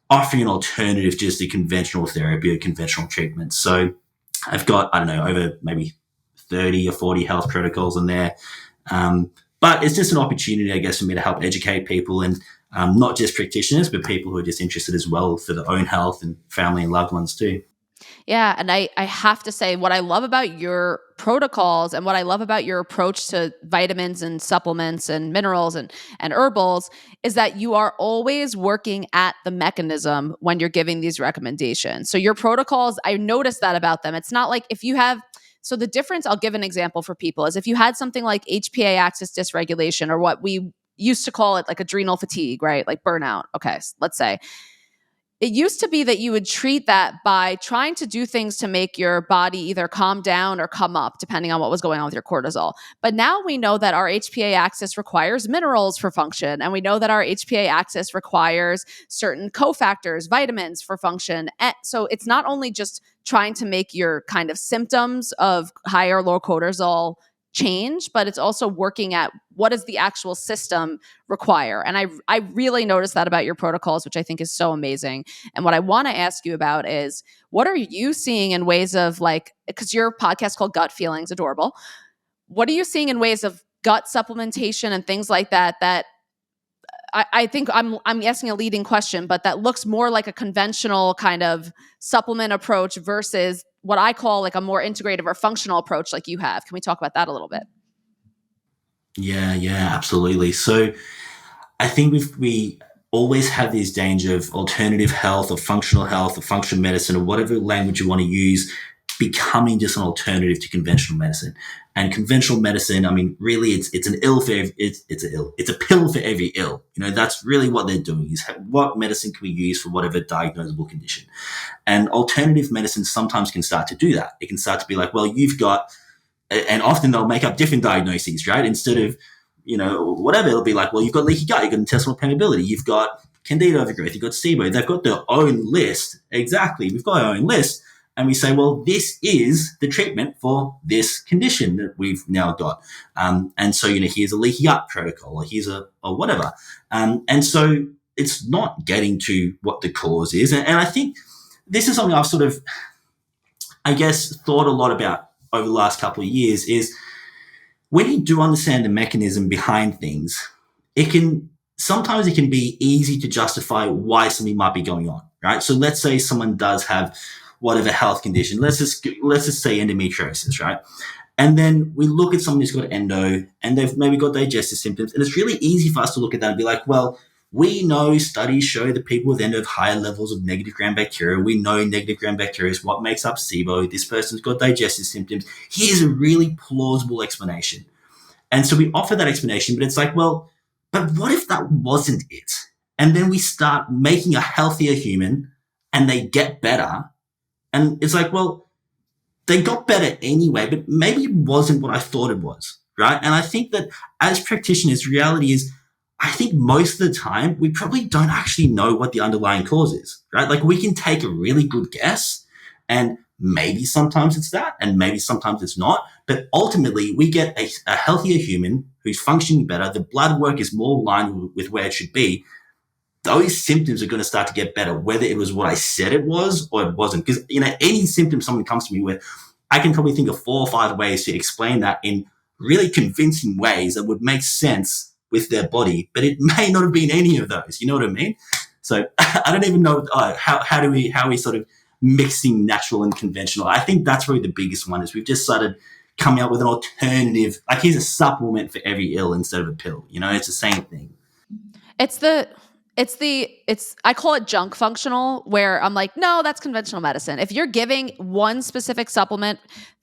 Speaker 2: offering an alternative just to conventional therapy or conventional treatment. So I've got, I don't know, over maybe 30 or 40 health protocols in there. But it's just an opportunity, I guess, for me to help educate people, and not just practitioners, but people who are just interested as well for their own health and family and loved ones too.
Speaker 1: Yeah. And I have to say, what I love about your protocols and what I love about your approach to vitamins and supplements and minerals and herbals is that you are always working at the mechanism when you're giving these recommendations. So your protocols, I noticed that about them. It's not like if you have, so the difference, I'll give an example for people, is if you had something like HPA axis dysregulation, or what we used to call it like adrenal fatigue, right? Like burnout. Okay. Let's say. It used to be that you would treat that by trying to do things to make your body either calm down or come up, depending on what was going on with your cortisol. But now we know that our HPA axis requires minerals for function. And we know that our HPA axis requires certain cofactors, vitamins for function. And so it's not only just trying to make your kind of symptoms of high or low cortisol change, but it's also working at what does the actual system require. And I really noticed that about your protocols, which I think is so amazing. And what I want to ask you about is, what are you seeing in ways of like, because your podcast called Gut Feelings, adorable. What are you seeing in ways of gut supplementation and things like that, that I think I'm asking a leading question, but that looks more like a conventional kind of supplement approach versus what I call like a more integrative or functional approach like you have. Can we talk about that a little bit?
Speaker 2: Yeah, absolutely. So I think we always have this danger of alternative health or functional medicine, or whatever language you want to use, becoming just an alternative to conventional medicine. And conventional medicine, I mean, really, it's an ill for it's a pill for every ill. You know, that's really what they're doing, is what medicine can we use for whatever diagnosable condition. And alternative medicine sometimes can start to do that. It can start to be like, well, you've got, and often they'll make up different diagnoses, right? Instead of, you know, whatever, it'll be like, well, you've got leaky gut, you've got intestinal permeability, you've got candida overgrowth, you've got SIBO. They've got their own list. Exactly. We've got our own list. And we say, well, this is the treatment for this condition that we've now got. And so, you know, here's a leaky gut protocol, or here's or whatever. And so it's not getting to what the cause is. And I think this is something I've sort of, I guess, thought a lot about over the last couple of years, is when you do understand the mechanism behind things, sometimes it can be easy to justify why something might be going on, right? So let's say someone does have whatever health condition. Let's just say endometriosis, right? And then we look at someone who's got endo and they've maybe got digestive symptoms. And it's really easy for us to look at that and be like, well, we know studies show that people with endo have higher levels of negative gram bacteria. We know negative gram bacteria is what makes up SIBO. This person's got digestive symptoms. Here's a really plausible explanation. And so we offer that explanation, but it's like, well, but what if that wasn't it? And then we start making a healthier human and they get better. And it's like, well, they got better anyway, but maybe it wasn't what I thought it was, right? And I think that as practitioners, reality is, I think most of the time, we probably don't actually know what the underlying cause is, right? Like we can take a really good guess, and maybe sometimes it's that, and maybe sometimes it's not. But ultimately, we get a healthier human who's functioning better. The blood work is more aligned with where it should be. those symptoms are going to start to get better, whether it was what I said it was or it wasn't. Because, any symptom someone comes to me with, I can probably think of 4 or 5 ways to explain that in really convincing ways that would make sense with their body, but it may not have been any of those. You know what I mean? So I don't even know how we sort of mixing natural and conventional. I think that's really the biggest one, is we've just started coming up with an alternative. Like, here's a supplement for every ill instead of a pill. It's the same thing.
Speaker 1: I call it junk functional, where I'm like, no, that's conventional medicine. If you're giving one specific supplement,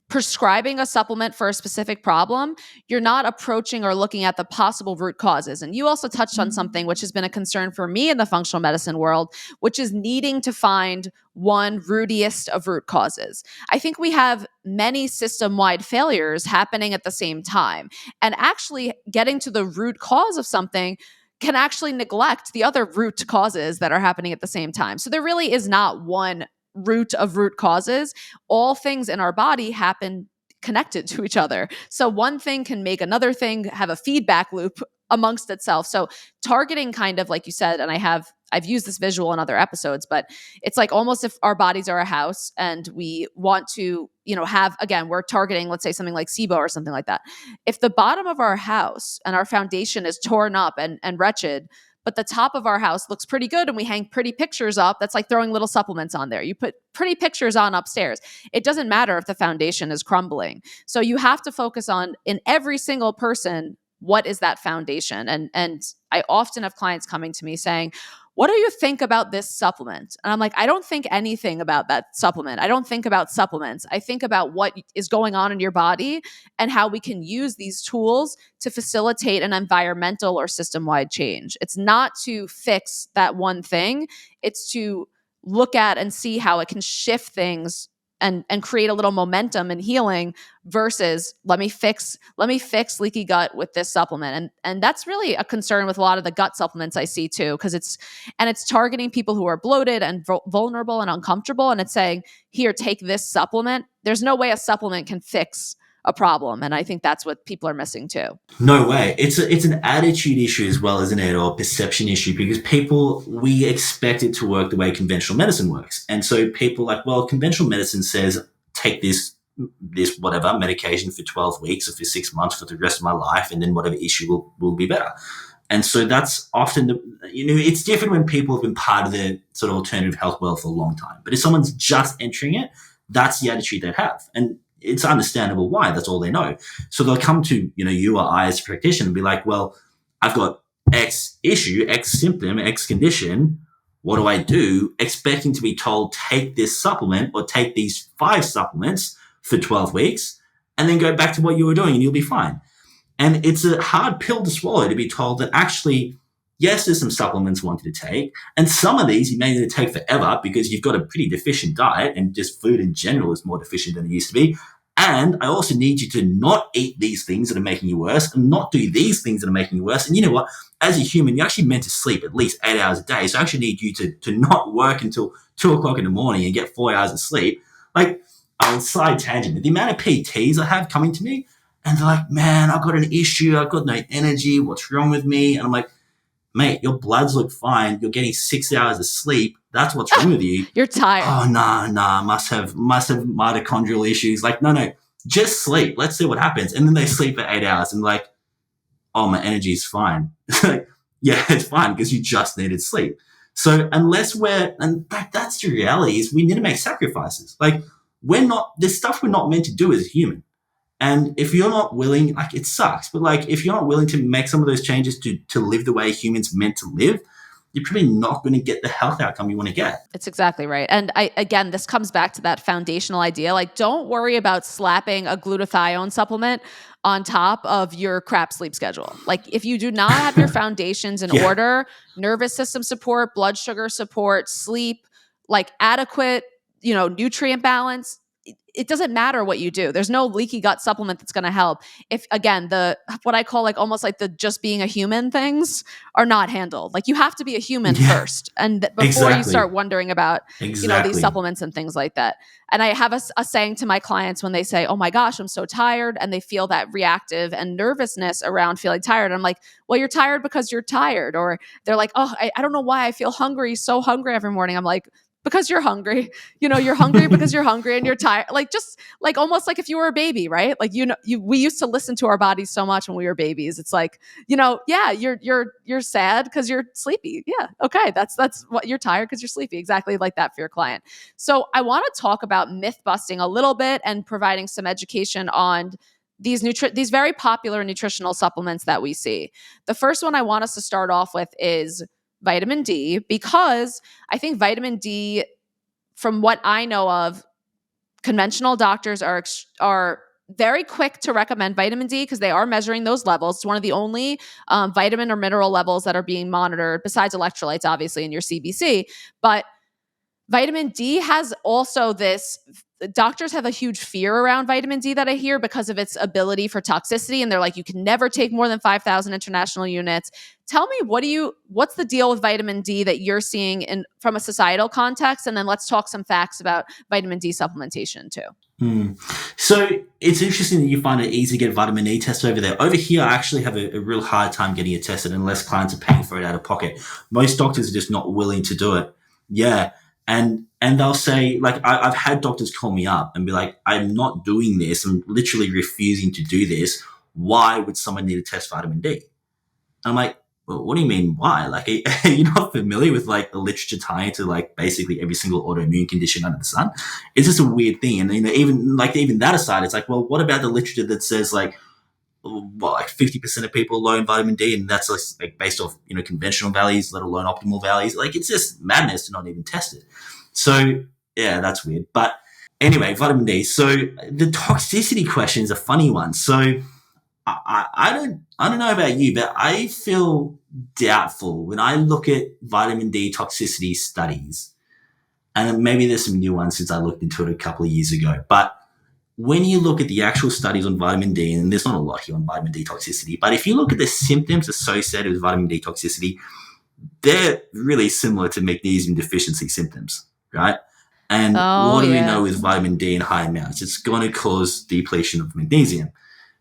Speaker 1: prescribing a supplement for a specific problem, you're not approaching or looking at the possible root causes. And you also touched on something which has been a concern for me in the functional medicine world, which is needing to find one rootiest of root causes. I think we have many system-wide failures happening at the same time. And actually getting to the root cause of something can actually neglect the other root causes that are happening at the same time. So there really is not one root of root causes. All things in our body happen connected to each other. So one thing can make another thing have a feedback loop amongst itself. So targeting, kind of like you said, and I've used this visual in other episodes, but it's like almost if our bodies are a house and we want to, we're targeting, let's say something like SIBO or something like that. If the bottom of our house and our foundation is torn up and wretched, but the top of our house looks pretty good and we hang pretty pictures up, that's like throwing little supplements on there. You put pretty pictures on upstairs. It doesn't matter if the foundation is crumbling. So you have to focus on, in every single person, what is that foundation? And I often have clients coming to me saying, what do you think about this supplement? And I'm like, I don't think anything about that supplement. I don't think about supplements. I think about what is going on in your body and how we can use these tools to facilitate an environmental or system-wide change. It's not to fix that one thing. It's to look at and see how it can shift things and create a little momentum and healing, versus let me fix leaky gut with this supplement. And that's really a concern with a lot of the gut supplements I see too, because it's targeting people who are bloated and vulnerable and uncomfortable, and it's saying, here, take this supplement. There's no way a supplement can fix a problem. And I think that's what people are missing too.
Speaker 2: No way. It's an attitude issue as well, isn't it? Or perception issue, because we expect it to work the way conventional medicine works. And so people are like, well, conventional medicine says take this whatever medication for 12 weeks or for 6 months for the rest of my life, and then whatever issue will be better. And so that's often it's different when people have been part of the sort of alternative health world for a long time. But if someone's just entering it, that's the attitude they have. And it's understandable why. That's all they know. So they'll come to, you or I as a practitioner and be like, well, I've got X issue, X symptom, X condition. What do I do? Expecting to be told, take this supplement or take these 5 supplements for 12 weeks and then go back to what you were doing and you'll be fine. And it's a hard pill to swallow, to be told that actually, yes, there's some supplements wanted to take. And some of these you may need to take forever because you've got a pretty deficient diet, and just food in general is more deficient than it used to be. And I also need you to not eat these things that are making you worse and not do these things that are making you worse. And you know what? As a human, you're actually meant to sleep at least 8 hours a day. So I actually need you to not work until 2 o'clock in the morning and get 4 hours of sleep. Like, side tangent, the amount of PTs I have coming to me, and they're like, man, I've got an issue. I've got no energy. What's wrong with me? And I'm like, mate, your bloods look fine. You're getting 6 hours of sleep. That's what's wrong with you.
Speaker 1: You're tired.
Speaker 2: Oh, nah, must have mitochondrial issues. Like, no, just sleep. Let's see what happens. And then they sleep for 8 hours and like, oh, my energy is fine. Like, yeah, it's fine because you just needed sleep. So unless that's the reality, is we need to make sacrifices. Like, there's stuff we're not meant to do as a human. And if you're not willing, like, it sucks, but like, if you're not willing to make some of those changes to live the way humans meant to live, you're probably not going to get the health outcome you want to get.
Speaker 1: It's exactly right. And again, this comes back to that foundational idea. Like, don't worry about slapping a glutathione supplement on top of your crap sleep schedule. Like, if you do not have your foundations in order, nervous system support, blood sugar support, sleep, like adequate, nutrient balance, it doesn't matter what you do. There's no leaky gut supplement that's going to help if, again, what I call like almost like the just being a human things are not handled. Like you have to be a human first, and before you start wondering about these supplements and things like that. And I have a saying to my clients when they say, "Oh my gosh, I'm so tired," and they feel that reactive and nervousness around feeling tired. I'm like, "Well, you're tired because you're tired," or they're like, "Oh, I don't know why I feel hungry, so hungry every morning." I'm like, because you're hungry. You're hungry because you're hungry and you're tired. Like just like almost like if you were a baby, right? Like we used to listen to our bodies so much when we were babies. It's like, yeah, you're sad because you're sleepy. Yeah, okay, that's what you're tired because you're sleepy. Exactly like that for your client. So I want to talk about myth busting a little bit and providing some education on these very popular nutritional supplements that we see. The first one I want us to start off with is vitamin D, because I think vitamin D, from what I know of, conventional doctors are very quick to recommend vitamin D because they are measuring those levels. It's one of the only vitamin or mineral levels that are being monitored, besides electrolytes, obviously, in your CBC. But vitamin D has also this, doctors have a huge fear around vitamin D that I hear because of its ability for toxicity. And they're like, you can never take more than 5,000 international units. Tell me, what's the deal with vitamin D that you're seeing from a societal context? And then let's talk some facts about vitamin D supplementation too.
Speaker 2: So it's interesting that you find it easy to get vitamin D tested over there. Over here, I actually have a real hard time getting it tested unless clients are paying for it out of pocket. Most doctors are just not willing to do it. Yeah. And they'll say, like, I've had doctors call me up and be like, I'm not doing this. I'm literally refusing to do this. Why would someone need to test vitamin D? I'm like, well, what do you mean why? Like, are you not familiar with like the literature tying to like basically every single autoimmune condition under the sun? It's just a weird thing. And even that aside, it's like, well, what about the literature that says like 50% of people are low in vitamin D, and that's like based off conventional values, let alone optimal values. Like it's just madness to not even test it. So yeah, that's weird. But anyway, vitamin D. So the toxicity question is a funny one. So I don't know about you, but I feel doubtful when I look at vitamin D toxicity studies, and maybe there's some new ones since I looked into it a couple of years ago, but when you look at the actual studies on vitamin D, and there's not a lot here on vitamin D toxicity, but if you look at the symptoms associated with vitamin D toxicity, they're really similar to magnesium deficiency symptoms, right? And what do we know with vitamin D in high amounts? It's going to cause depletion of magnesium.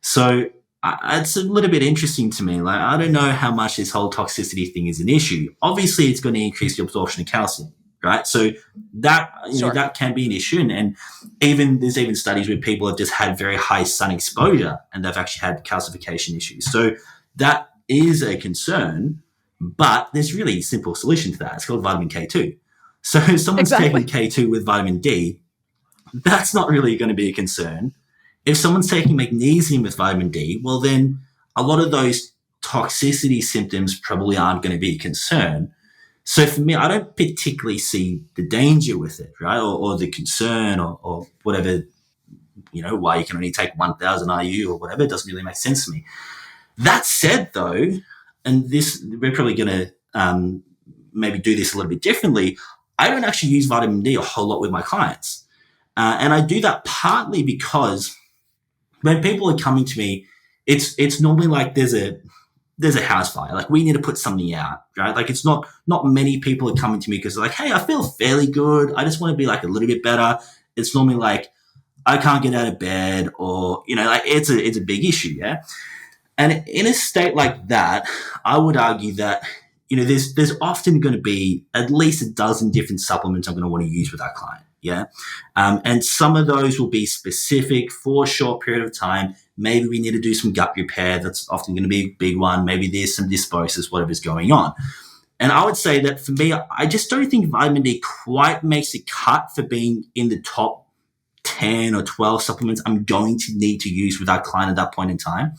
Speaker 2: So it's a little bit interesting to me. Like, I don't know how much this whole toxicity thing is an issue. Obviously, it's going to increase the absorption of calcium, right? So that that can be an issue, and there's even studies where people have just had very high sun exposure and they've actually had calcification issues. So that is a concern, but there's really a simple solution to that. It's called vitamin K2. So if someone's taking K2 with vitamin D, that's not really going to be a concern. If someone's taking magnesium with vitamin D, well, then a lot of those toxicity symptoms probably aren't going to be a concern. So for me, I don't particularly see the danger with it, right? Or the concern or whatever, why you can only take 1,000 IU or whatever. It doesn't really make sense to me. That said, though, and we're probably going to maybe do this a little bit differently, I don't actually use vitamin D a whole lot with my clients. And I do that partly because when people are coming to me, it's normally like there's a house fire. Like we need to put something out, right? Like it's not many people are coming to me because they're like, hey, I feel fairly good. I just want to be like a little bit better. It's normally like, I can't get out of bed, or, like it's a big issue. Yeah. And in a state like that, I would argue that, there's often going to be at least a dozen different supplements I'm going to want to use with that client. Yeah. And some of those will be specific for a short period of time. Maybe we need to do some gut repair. That's often going to be a big one. Maybe there's some dysbiosis, whatever's going on. And I would say that for me, I just don't think vitamin D quite makes a cut for being in the top 10 or 12 supplements I'm going to need to use with that client at that point in time.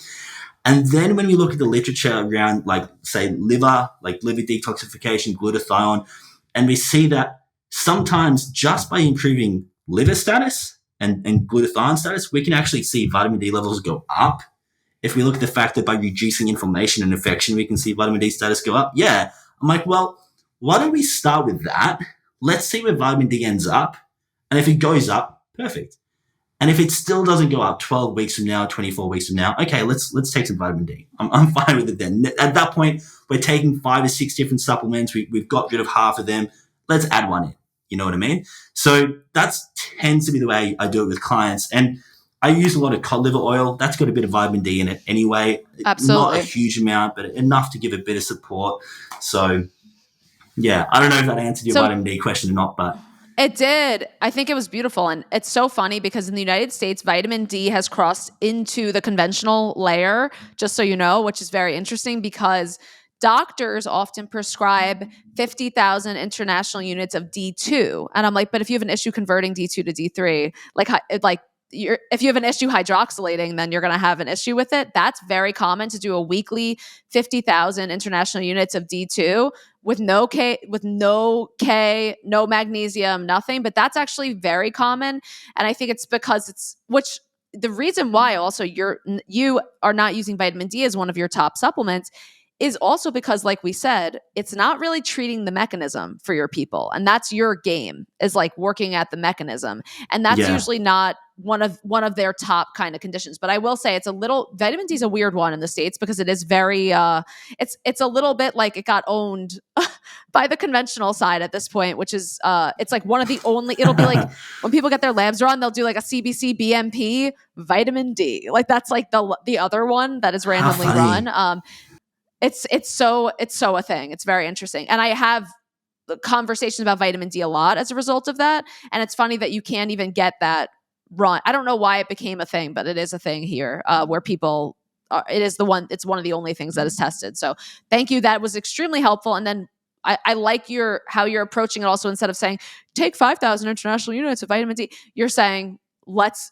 Speaker 2: And then when we look at the literature around, like, say, liver detoxification, glutathione, and we see that sometimes just by improving liver status and glutathione status, we can actually see vitamin D levels go up. If we look at the fact that by reducing inflammation and infection, we can see vitamin D status go up. Yeah. I'm like, well, why don't we start with that? Let's see where vitamin D ends up. And if it goes up, perfect. And if it still doesn't go up 12 weeks from now, 24 weeks from now, okay, let's take some vitamin D. I'm fine with it then. At that point, we're taking 5 or 6 different supplements. We've got rid of half of them. Let's add one in. You know what I mean? So that tends to be the way I do it with clients. And I use a lot of cod liver oil. That's got a bit of vitamin D in it anyway.
Speaker 1: Absolutely.
Speaker 2: Not a huge amount, but enough to give a bit of support. So, yeah, I don't know if that answered your vitamin D question or not, but...
Speaker 1: It did. I think it was beautiful. And it's so funny because in the United States, vitamin D has crossed into the conventional layer, just so you know, which is very interesting because doctors often prescribe 50,000 international units of D2. And I'm like, but if you have an issue converting D2 to D3, if you have an issue hydroxylating, then you're going to have an issue with it. That's very common to do a weekly 50,000 international units of D2 with no K, no magnesium, nothing. But that's actually very common. And I think it's because the reason why also you are not using vitamin D as one of your top supplements is also because, like we said, it's not really treating the mechanism for your people. And that's your game, is like working at the mechanism. And that's usually not one of their top kind of conditions. But I will say vitamin D is a weird one in the States because it is very, it's a little bit like it got owned by the conventional side at this point, which is, it's like one of the only, it'll be like when people get their labs run, they'll do like a CBC BMP vitamin D. Like that's like the other one that is randomly run. It's so a thing. It's very interesting. And I have conversations about vitamin D a lot as a result of that. And it's funny that you can't even get that run. I don't know why it became a thing, but it is a thing here where people, it's one of the only things that is tested. So thank you. That was extremely helpful. And then I like how you're approaching it also. Instead of saying, take 5,000 international units of vitamin D, you're saying,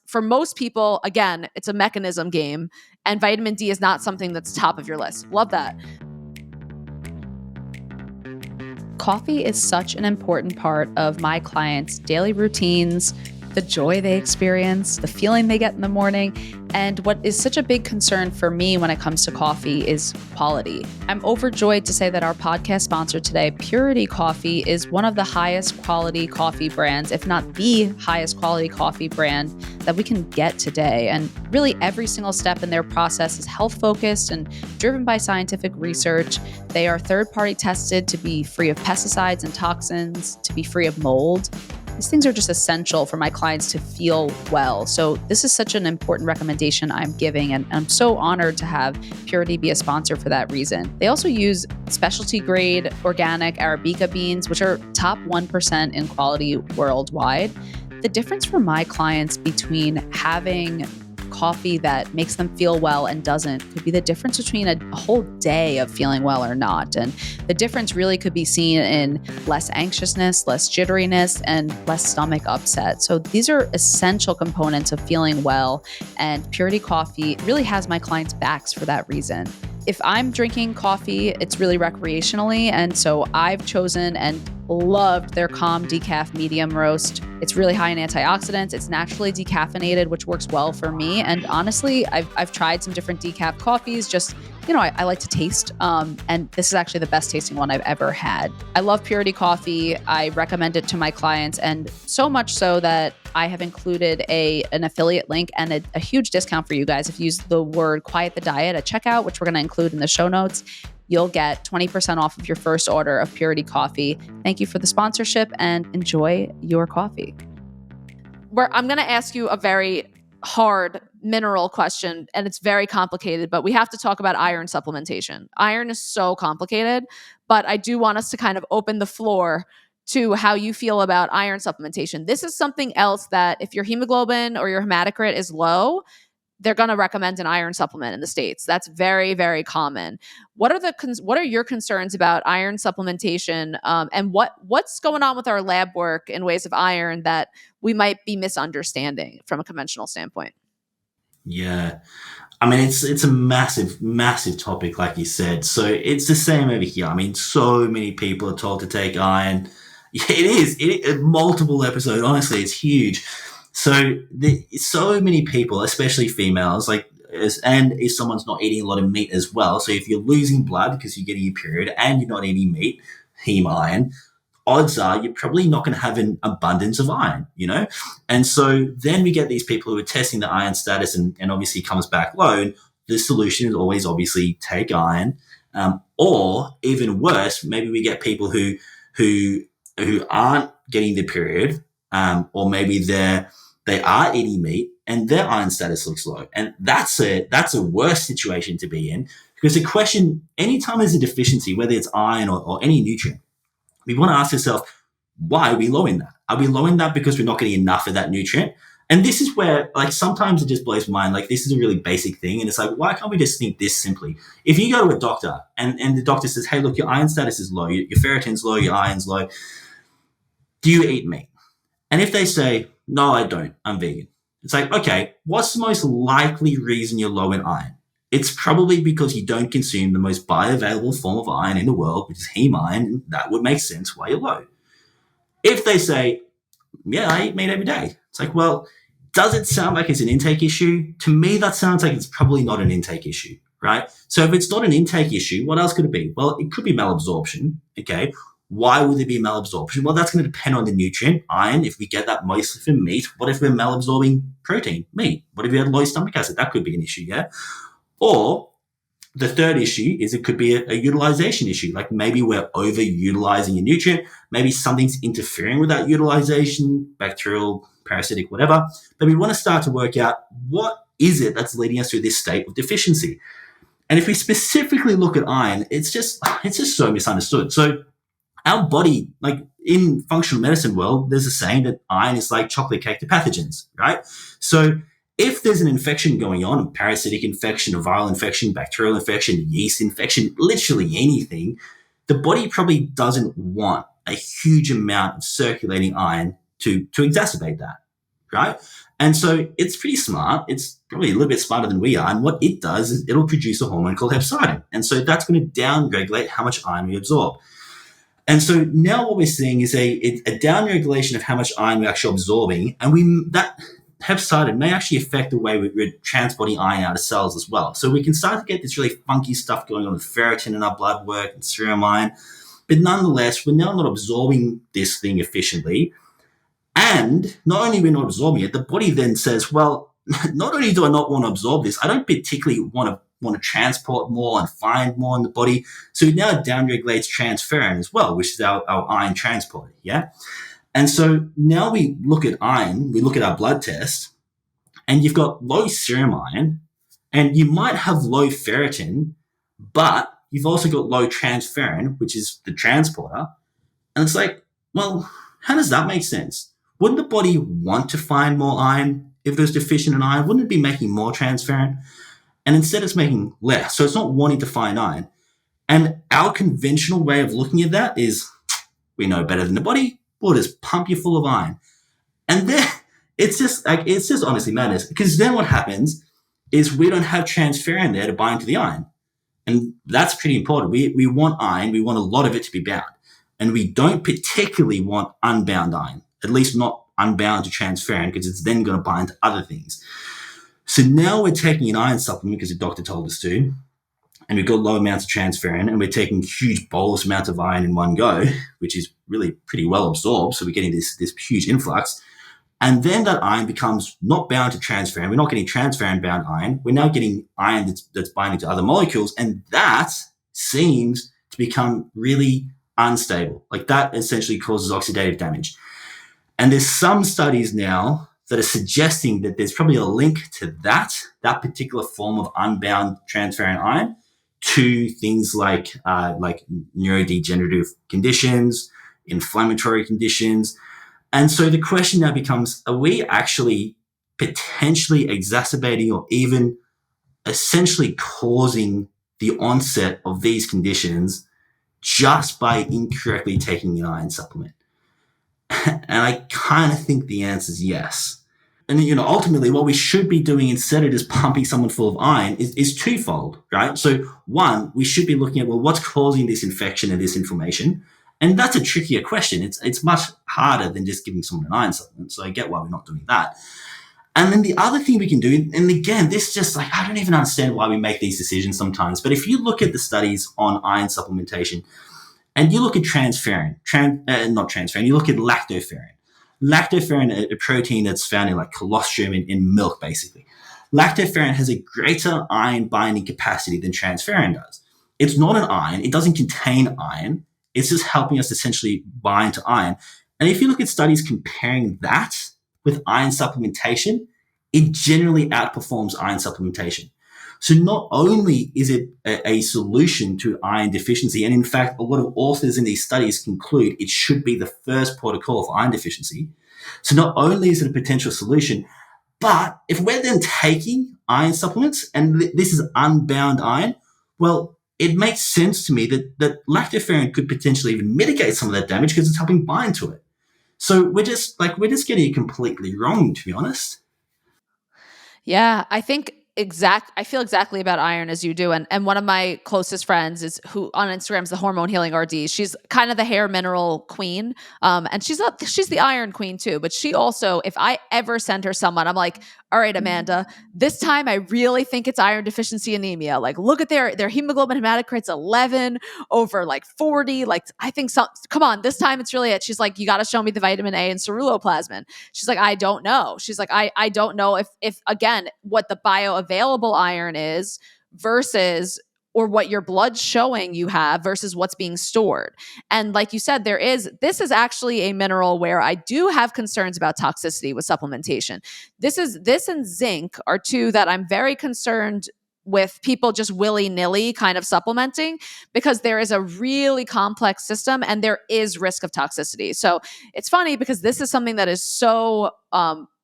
Speaker 1: for most people, again, it's a mechanism game, and vitamin D is not something that's top of your list. Love that. Coffee is such an important part of my clients' daily routines, the joy they experience, the feeling they get in the morning. And what is such a big concern for me when it comes to coffee is quality. I'm overjoyed to say that our podcast sponsor today, Purity Coffee, is one of the highest quality coffee brands, if not the highest quality coffee brand that we can get today. And really every single step in their process is health focused and driven by scientific research. They are third-party tested to be free of pesticides and toxins, to be free of mold. These things are just essential for my clients to feel well. So this is such an important recommendation I'm giving, and I'm so honored to have Purity be a sponsor for that reason. They also use specialty grade organic Arabica beans, which are top 1% in quality worldwide. The difference for my clients between having coffee that makes them feel well and doesn't could be the difference between a whole day of feeling well or not. And the difference really could be seen in less anxiousness, less jitteriness, and less stomach upset. So these are essential components of feeling well, and Purity Coffee really has my clients' backs for that reason. If I'm drinking coffee, it's really recreationally, and so I've chosen and loved their Calm Decaf Medium Roast. It's really high in antioxidants. It's naturally decaffeinated, which works well for me. And honestly, I've tried some different decaf coffees. Just, I like to taste. And this is actually the best tasting one I've ever had. I love Purity Coffee. I recommend it to my clients, and so much so that I have included an affiliate link and a huge discount for you guys. If you use the word Quiet the Diet at checkout, which we're going to include in the show notes, you'll get 20% off of your first order of Purity Coffee. Thank you for the sponsorship, and enjoy your coffee. I'm going to ask you a very hard mineral question, and it's very complicated, but we have to talk about iron supplementation. Iron is so complicated, but I do want us to kind of open the floor to how you feel about iron supplementation. This is something else that if your hemoglobin or your hematocrit is low, they're going to recommend an iron supplement in the States. That's very, very common. What are your concerns about iron supplementation, and what's going on with our lab work in ways of iron that we might be misunderstanding from a conventional standpoint?
Speaker 2: Yeah. I mean, it's a massive, massive topic, like you said. So it's the same over here. I mean, so many people are told to take iron. Yeah, it is. Multiple episodes. Honestly, it's huge. So so many people, especially females, and if someone's not eating a lot of meat as well. So if you're losing blood because you're getting your period and you're not eating meat, heme iron, odds are you're probably not going to have an abundance of iron, And so then we get these people who are testing the iron status and obviously comes back low. And the solution is always obviously take iron. Or even worse, maybe we get people who aren't getting the period, or maybe they are eating meat and their iron status looks low. And that's a worse situation to be in, because the question, anytime there's a deficiency, whether it's iron or any nutrient, we want to ask ourselves, why are we low in that? Are we low in that because we're not getting enough of that nutrient? And this is where, like, sometimes it just blows my mind. Like, this is a really basic thing. And it's like, why can't we just think this simply? If you go to a doctor and the doctor says, hey, look, your iron status is low, your ferritin's low, your iron's low, do you eat meat? And if they say, no, I don't, I'm vegan. It's like, okay, what's the most likely reason you're low in iron? It's probably because you don't consume the most bioavailable form of iron in the world, which is heme iron. And that would make sense why you're low. If they say, yeah, I eat meat every day. It's like, well, does it sound like it's an intake issue? To me, that sounds like it's probably not an intake issue, right? So if it's not an intake issue, what else could it be? Well, it could be malabsorption, okay? Why would there be malabsorption? Well, that's going to depend on the nutrient, iron. If we get that mostly from meat, what if we're malabsorbing protein, meat? What if we had low stomach acid? That could be an issue, yeah? Or the third issue is it could be a utilization issue. Like maybe we're overutilizing a nutrient. Maybe something's interfering with that utilization, bacterial, parasitic, whatever. But we want to start to work out what is it that's leading us to this state of deficiency. And if we specifically look at iron, it's just so misunderstood. So our body, like in functional medicine world, there's a saying that iron is like chocolate cake to pathogens, right? So if there's an infection going on, a parasitic infection, a viral infection, bacterial infection, yeast infection, literally anything, the body probably doesn't want a huge amount of circulating iron to exacerbate that, right? And so it's pretty smart. It's probably a little bit smarter than we are. And what it does is it'll produce a hormone called hepcidin. And so that's going to downregulate how much iron we absorb. And so now what we're seeing is a downregulation of how much iron we're actually absorbing. And that hepcidin may actually affect the way we're transporting iron out of cells as well. So we can start to get this really funky stuff going on with ferritin in our blood work and serum iron. But nonetheless, we're now not absorbing this thing efficiently. And not only are we not absorbing it, the body then says, well, not only do I not want to absorb this, I don't particularly want to transport more and find more in the body. So it now downregulates transferrin as well, which is our iron transporter, yeah? And so now we look at iron, we look at our blood test, and you've got low serum iron, and you might have low ferritin, but you've also got low transferrin, which is the transporter. And it's like, well, how does that make sense? Wouldn't the body want to find more iron if it was deficient in iron? Wouldn't it be making more transferrin? And instead it's making less. So it's not wanting to find iron. And our conventional way of looking at that is we know better than the body. We'll just pump you full of iron. And then it's just honestly madness, because then what happens is we don't have transferrin there to bind to the iron. And that's pretty important. We want iron. We want a lot of it to be bound. And we don't particularly want unbound iron, at least not unbound to transferrin, because it's then going to bind to other things. So now we're taking an iron supplement because the doctor told us to, and we've got low amounts of transferrin, and we're taking huge bolus amounts of iron in one go, which is really pretty well absorbed. So we're getting this huge influx. And then that iron becomes not bound to transferrin. We're not getting transferrin bound iron. We're now getting iron that's binding to other molecules. And that seems to become really unstable. Like that essentially causes oxidative damage. And there's some studies now that are suggesting that there's probably a link to that particular form of unbound transferrin iron to things like neurodegenerative conditions, inflammatory conditions. And so the question now becomes, are we actually potentially exacerbating or even essentially causing the onset of these conditions just by incorrectly taking an iron supplement? And I kind of think the answer is yes. And, ultimately what we should be doing instead of just pumping someone full of iron is twofold, right? So one, we should be looking at, well, what's causing this infection and this inflammation? And that's a trickier question. It's much harder than just giving someone an iron supplement. So I get why we're not doing that. And then the other thing we can do, and again, this just like, I don't even understand why we make these decisions sometimes, but if you look at the studies on iron supplementation, And you look at not transferrin, you look at lactoferrin. Lactoferrin, a protein that's found in like colostrum in milk, basically. Lactoferrin has a greater iron binding capacity than transferrin does. It's not an iron. It doesn't contain iron. It's just helping us essentially bind to iron. And if you look at studies comparing that with iron supplementation, it generally outperforms iron supplementation. So not only is it a solution to iron deficiency, and in fact, a lot of authors in these studies conclude it should be the first protocol for iron deficiency. So not only is it a potential solution, but if we're then taking iron supplements and this is unbound iron, well, it makes sense to me that lactoferrin could potentially even mitigate some of that damage because it's helping bind to it. So we're just getting it completely wrong, to be honest.
Speaker 1: Yeah, I feel exactly about iron as you do. And one of my closest friends is who on Instagram is the Hormone Healing RD. She's kind of the hair mineral queen. And she's the iron queen too. But she also, if I ever send her someone, I'm like, all right, Amanda, this time I really think it's iron deficiency anemia. Like, look at their hemoglobin hematocrit's 11 over like 40. Like, I think come on, this time it's really it. She's like, you got to show me the vitamin A and ceruloplasmin. She's like, I don't know. She's like, I don't know if again, what the bioavailable iron is versus or what your blood's showing you have versus what's being stored. And like you said, this is actually a mineral where I do have concerns about toxicity with supplementation. This and zinc are two that I'm very concerned with people just willy-nilly kind of supplementing because there is a really complex system and there is risk of toxicity. So it's funny because this is something that is so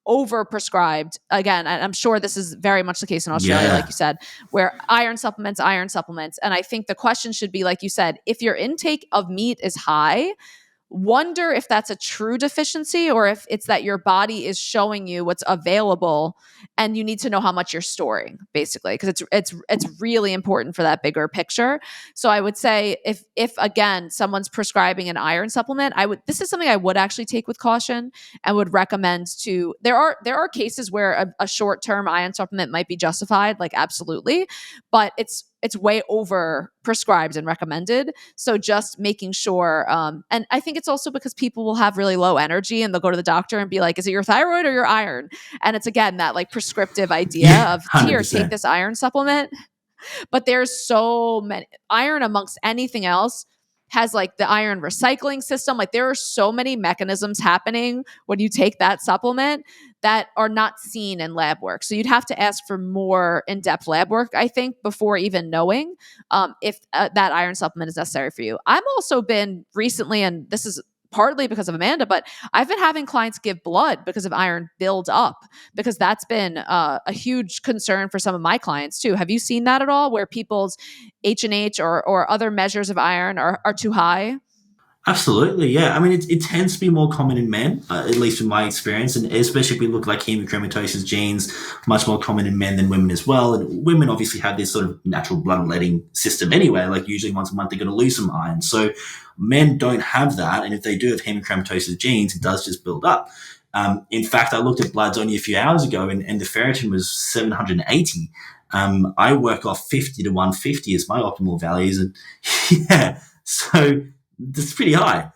Speaker 1: overprescribed. Again, I'm sure this is very much the case in Australia, like you said, where iron supplements. And I think the question should be, like you said, if your intake of meat is high, wonder if that's a true deficiency or if it's that your body is showing you what's available and you need to know how much you're storing, basically, because it's really important for that bigger picture. So I would say if again someone's prescribing an iron supplement, this is something I would actually take with caution and would recommend to. There are cases where a short-term iron supplement might be justified, like absolutely, but it's way over prescribed and recommended. So just making sure, and I think it's also because people will have really low energy and they'll go to the doctor and be like, is it your thyroid or your iron? And it's again, that like prescriptive idea of
Speaker 2: 100%.
Speaker 1: Here, take this iron supplement. But there's so many iron amongst anything else has like the iron recycling system. Like there are so many mechanisms happening when you take that supplement that are not seen in lab work. So you'd have to ask for more in-depth lab work, I think, before even knowing if that iron supplement is necessary for you. I've also been recently, and this is partly because of Amanda, but I've been having clients give blood because of iron build up, because that's been a huge concern for some of my clients too. Have you seen that at all, where people's H&H or other measures of iron are too high?
Speaker 2: Absolutely, yeah. I mean, it tends to be more common in men, at least in my experience, and especially if we look like hemochromatosis genes, much more common in men than women as well. And women obviously have this sort of natural bloodletting system anyway, like usually once a month they're going to lose some iron. So men don't have that, and if they do have hemochromatosis genes, it does just build up. In fact, I looked at bloods only a few hours ago, and the ferritin was 780. I work off 50 to 150 as my optimal values, and yeah, so that's pretty high.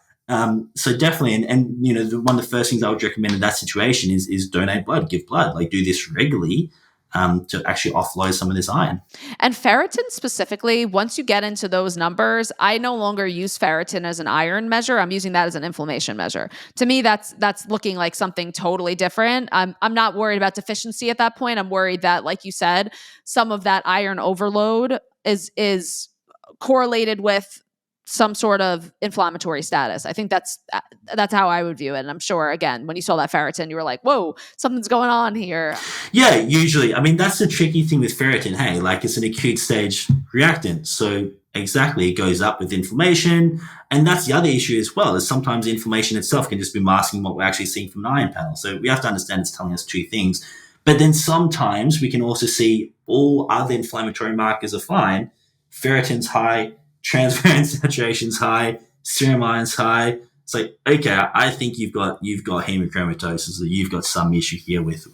Speaker 2: So definitely, and you know, one of the first things I would recommend in that situation is donate blood, give blood, like do this regularly to actually offload some of this iron.
Speaker 1: And ferritin specifically, once you get into those numbers, I no longer use ferritin as an iron measure. I'm using that as an inflammation measure. To me, that's looking like something totally different. I'm not worried about deficiency at that point. I'm worried that, like you said, some of that iron overload is correlated with some sort of inflammatory status. I think that's how I would view it. And I'm sure, again, when you saw that ferritin, you were like, whoa, something's going on here.
Speaker 2: Yeah, usually. I mean, that's the tricky thing with ferritin. Hey, like it's an acute stage reactant. So exactly, it goes up with inflammation. And that's the other issue as well, is sometimes inflammation itself can just be masking what we're actually seeing from an iron panel. So we have to understand it's telling us two things. But then sometimes we can also see all other inflammatory markers are fine. Ferritin's high, transferrin saturation's high, serum iron's high. It's like, okay, I think you've got hemochromatosis, or you've got some issue here with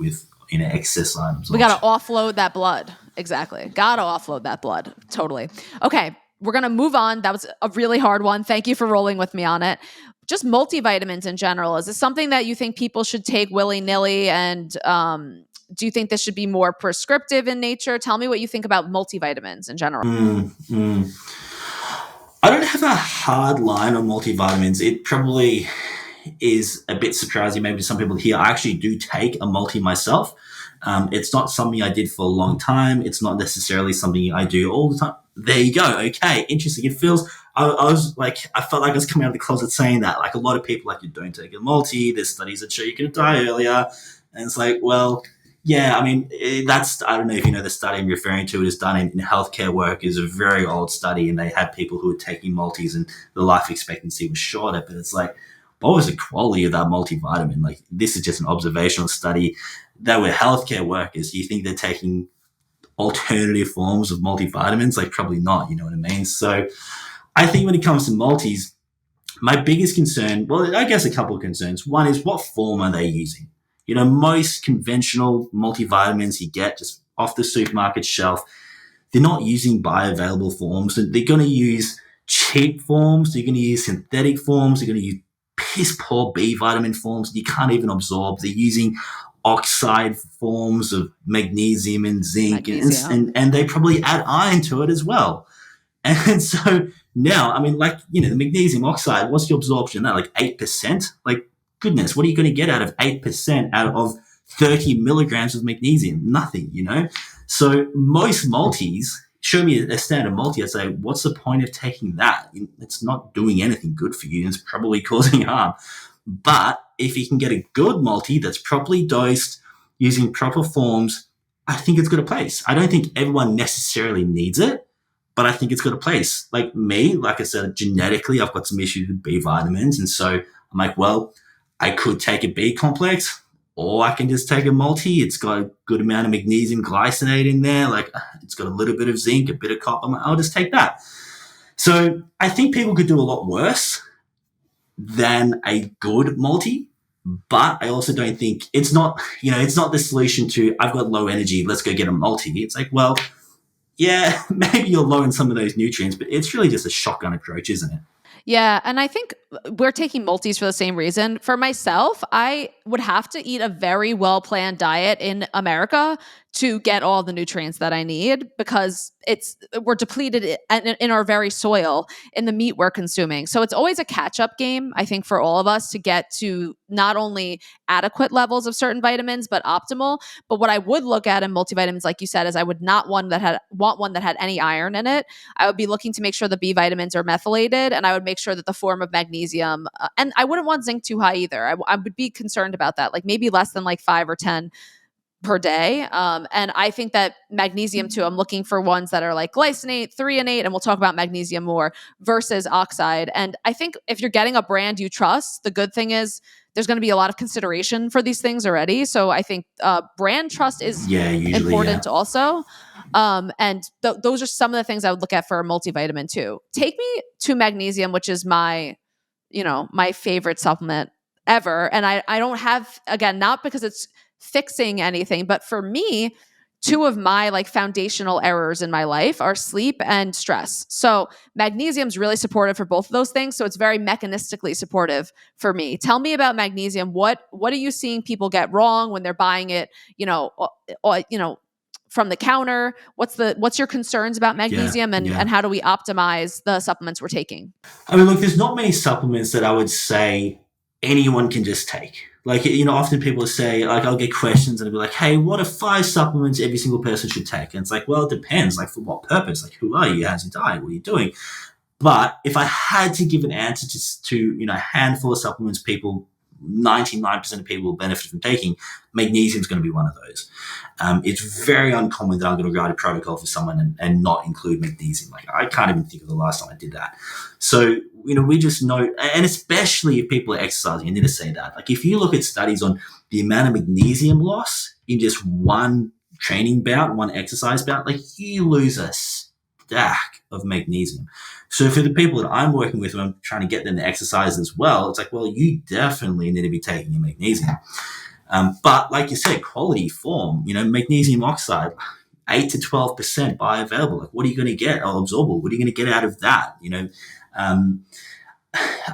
Speaker 2: excess iron absorption.
Speaker 1: We got to offload that blood. Exactly. Got to offload that blood. Totally. Okay. we're going to move on. That was a really hard one. Thank you for rolling with me on it. Just multivitamins in general. Is this something that you think people should take willy-nilly? And do you think this should be more prescriptive in nature? Tell me what you think about multivitamins in general.
Speaker 2: I don't have a hard line on multivitamins. It probably is a bit surprising maybe to some people here. I actually do take a multi myself. It's not something I did for a long time. It's not necessarily something I do all the time. There you go. Okay, interesting. It feels, I felt like I was coming out of the closet saying that. Like a lot of people, like, you don't take a multi. There's studies that show you can die earlier. And it's like, well, yeah, I mean, I don't know if you know the study I'm referring to. It is done in healthcare work. Is a very old study, and they had people who were taking multis and the life expectancy was shorter. But it's like, what was the quality of that multivitamin? Like, this is just an observational study. They were healthcare workers. Do you think they're taking alternative forms of multivitamins? Like, probably not, you know what I mean? So I think when it comes to multis, my biggest concern, well, I guess a couple of concerns. One is, what form are they using? You know, most conventional multivitamins you get just off the supermarket shelf, they're not using bioavailable forms. They're going to use cheap forms. They're going to use synthetic forms. They're going to use piss poor B vitamin forms that you can't even absorb. They're using oxide forms of magnesium and zinc, and they probably add iron to it as well. And so now, I mean, like, you know, the magnesium oxide, what's your absorption? That like 8%? Like, goodness, what are you going to get out of 8% out of 30 milligrams of magnesium? Nothing, you know? So most multis, show me a standard multi, I'd say, what's the point of taking that? It's not doing anything good for you. It's probably causing harm. But if you can get a good multi that's properly dosed, using proper forms, I think it's got a place. I don't think everyone necessarily needs it, but I think it's got a place. Like me, like I said, genetically, I've got some issues with B vitamins. And so I'm like, well, I could take a B complex, or I can just take a multi. It's got a good amount of magnesium glycinate in there. Like, it's got a little bit of zinc, a bit of copper. I'll just take that. So I think people could do a lot worse than a good multi, but I also don't think it's not the solution to, I've got low energy, let's go get a multi. It's like, well, yeah, maybe you're low in some of those nutrients, but it's really just a shotgun approach, isn't it?
Speaker 1: Yeah. And I think we're taking multis for the same reason. For myself, I would have to eat a very well-planned diet in America to get all the nutrients that I need, because we're depleted in our very soil in the meat we're consuming. So it's always a catch-up game, I think, for all of us to get to not only adequate levels of certain vitamins, but optimal. But what I would look at in multivitamins, like you said, is I would not want one that had any iron in it. I would be looking to make sure the B vitamins are methylated, and I would make sure that the form of magnesium, and I wouldn't want zinc too high either. I would be concerned about that, like maybe less than like 5 or 10 per day. And I think that magnesium too, I'm looking for ones that are like glycinate, threonate, and we'll talk about magnesium more, versus oxide. And I think if you're getting a brand you trust, the good thing is there's going to be a lot of consideration for these things already. So I think brand trust is important also. And those are some of the things I would look at for a multivitamin too. Take me to magnesium, which is my favorite supplement ever. And I don't have, again, not because it's fixing anything, but for me, two of my like foundational errors in my life are sleep and stress. So magnesium is really supportive for both of those things. So it's very mechanistically supportive for me. Tell me about magnesium. What are you seeing people get wrong when they're buying it, from the counter? What's your concerns about magnesium, and how do we optimize the supplements we're taking?
Speaker 2: I mean, look, there's not many supplements that I would say anyone can just take. Like, often people say, like, I'll get questions and I'll be like, hey, what are 5 supplements every single person should take? And it's like, well, it depends. Like, for what purpose? Like, who are you? How's your diet? What are you doing? But if I had to give an answer to a handful of supplements 99% of people will benefit from taking, magnesium is going to be one of those. It's very uncommon that I'm going to write a protocol for someone and not include magnesium. Like, I can't even think of the last time I did that. So, we just know, and especially if people are exercising, I need to say that. Like, if you look at studies on the amount of magnesium loss in just one training bout, one exercise bout, like, you lose a stack of magnesium. So for the people that I'm working with, when I'm trying to get them to exercise as well, it's like, well, you definitely need to be taking your magnesium. But like you said, quality form, magnesium oxide, 8 to 12% bioavailable. Like, what are you going to get? Or absorbable. What are you going to get out of that? Um,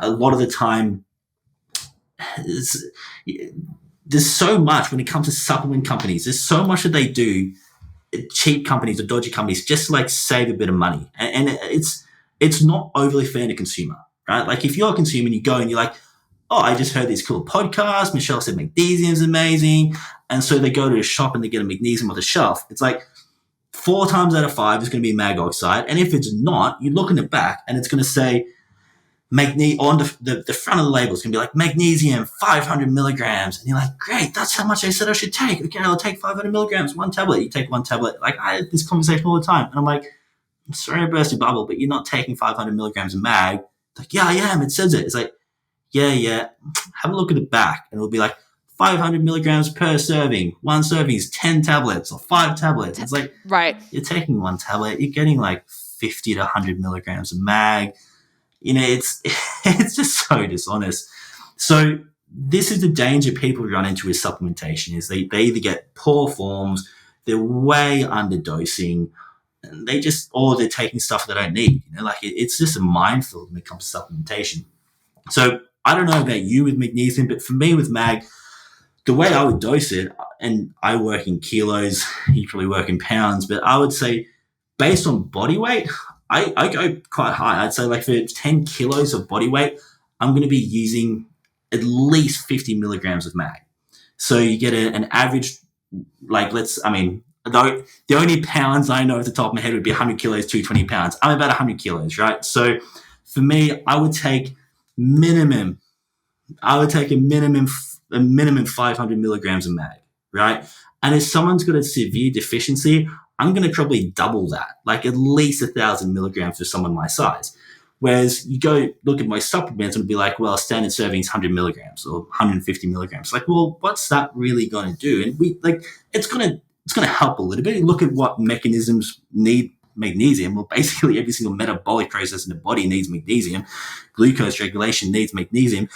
Speaker 2: a lot of the time, there's so much when it comes to supplement companies. There's so much that they do, cheap companies or dodgy companies, just to like save a bit of money. And it's not overly fair to consumer, right? Like if you're a consumer and you go and you're like, oh, I just heard this cool podcast. Michelle said magnesium's amazing. And so they go to a shop and they get a magnesium off the shelf. It's like 4 times out of 5 is going to be mag oxide. And if it's not, you look in the back and it's going to say on the front of the label is going to be like magnesium 500 milligrams. And you're like, great, that's how much I said I should take. Okay, I'll take 500 milligrams, 1 tablet. You take 1 tablet. Like I had this conversation all the time. And I'm like, I'm sorry I burst your bubble, but you're not taking 500 milligrams of mag. It's like, yeah, I am. It says it. It's like, yeah. Have a look at the back. And it'll be like 500 milligrams per serving. 1 serving is 10 tablets or 5 tablets. It's like,
Speaker 1: right.
Speaker 2: You're taking 1 tablet. You're getting like 50 to 100 milligrams of mag. It's just so dishonest. So this is the danger people run into with supplementation is they either get poor forms, they're way underdosing, and or they're taking stuff they don't need. It's just a minefield when it comes to supplementation. So I don't know about you with magnesium, but for me with mag, the way I would dose it, and I work in kilos, you probably work in pounds, but I would say based on body weight, I go quite high. I'd say like for 10 kilos of body weight, I'm going to be using at least 50 milligrams of mag. So you get an average, the only pounds I know at the top of my head would be 100 kilos, 220 pounds. I'm about 100 kilos, right? So for me, I would take a minimum 500 milligrams of mag, right? And if someone's got a severe deficiency, I'm going to probably double that, like at least 1,000 milligrams for someone my size. Whereas you go look at my supplements and be like, well, standard serving is 100 milligrams or 150 milligrams. Like, well, what's that really going to do? And it's going to help a little bit. You look at what mechanisms need magnesium. Well, basically every single metabolic process in the body needs magnesium. Glucose regulation needs magnesium.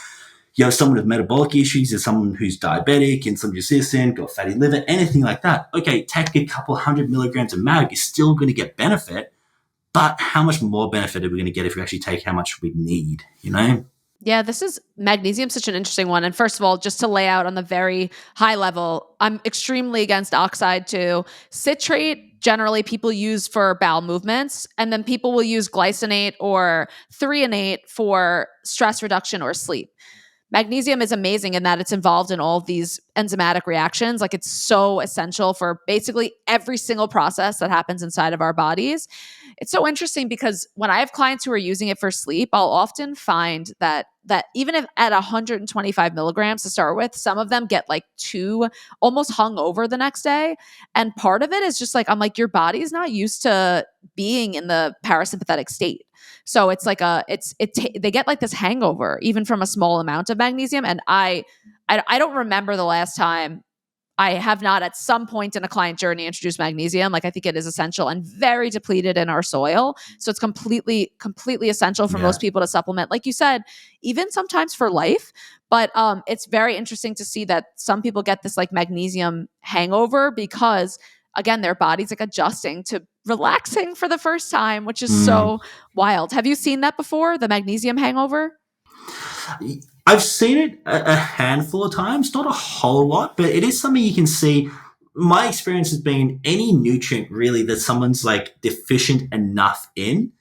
Speaker 2: You have someone with metabolic issues, there's someone who's diabetic, insulin resistant, got fatty liver, anything like that. Okay, take a couple 100 milligrams of mag, you're still going to get benefit, but how much more benefit are we going to get if we actually take how much we need,
Speaker 1: Yeah, magnesium such an interesting one. And first of all, just to lay out on the very high level, I'm extremely against oxide too. Citrate, generally people use for bowel movements, and then people will use glycinate or threonate for stress reduction or sleep. Magnesium is amazing in that it's involved in all of these enzymatic reactions. Like it's so essential for basically every single process that happens inside of our bodies. It's so interesting because when I have clients who are using it for sleep, I'll often find that even if at 125 milligrams to start with, some of them get like almost hung over the next day. And part of it is just like, I'm like, your body's not used to being in the parasympathetic state. So it's like they get like this hangover even from a small amount of magnesium. And I don't remember the last time I have not at some point in a client journey introduced magnesium. Like I think it is essential and very depleted in our soil. So it's completely essential for most people to supplement. Like you said, even sometimes for life. But it's very interesting to see that some people get this like magnesium hangover because again, their body's like adjusting to relaxing for the first time, which is so wild. Have you seen that before, the magnesium hangover?
Speaker 2: I've seen it a handful of times, not a whole lot, but it is something you can see. My experience has been any nutrient really that someone's like deficient enough in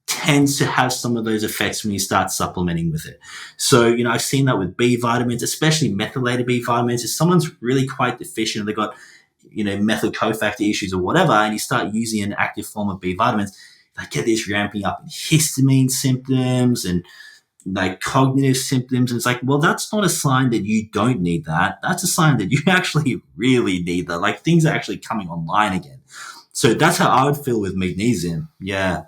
Speaker 2: tends to have some of those effects when you start supplementing with it. So, I've seen that with B vitamins, especially methylated B vitamins. If someone's really quite deficient, they've got methyl cofactor issues or whatever, and you start using an active form of B vitamins, they get this ramping up in histamine symptoms and like cognitive symptoms. And it's like, well, that's not a sign that you don't need that. That's a sign that you actually really need that. Like things are actually coming online again. So that's how I would feel with magnesium. Yeah.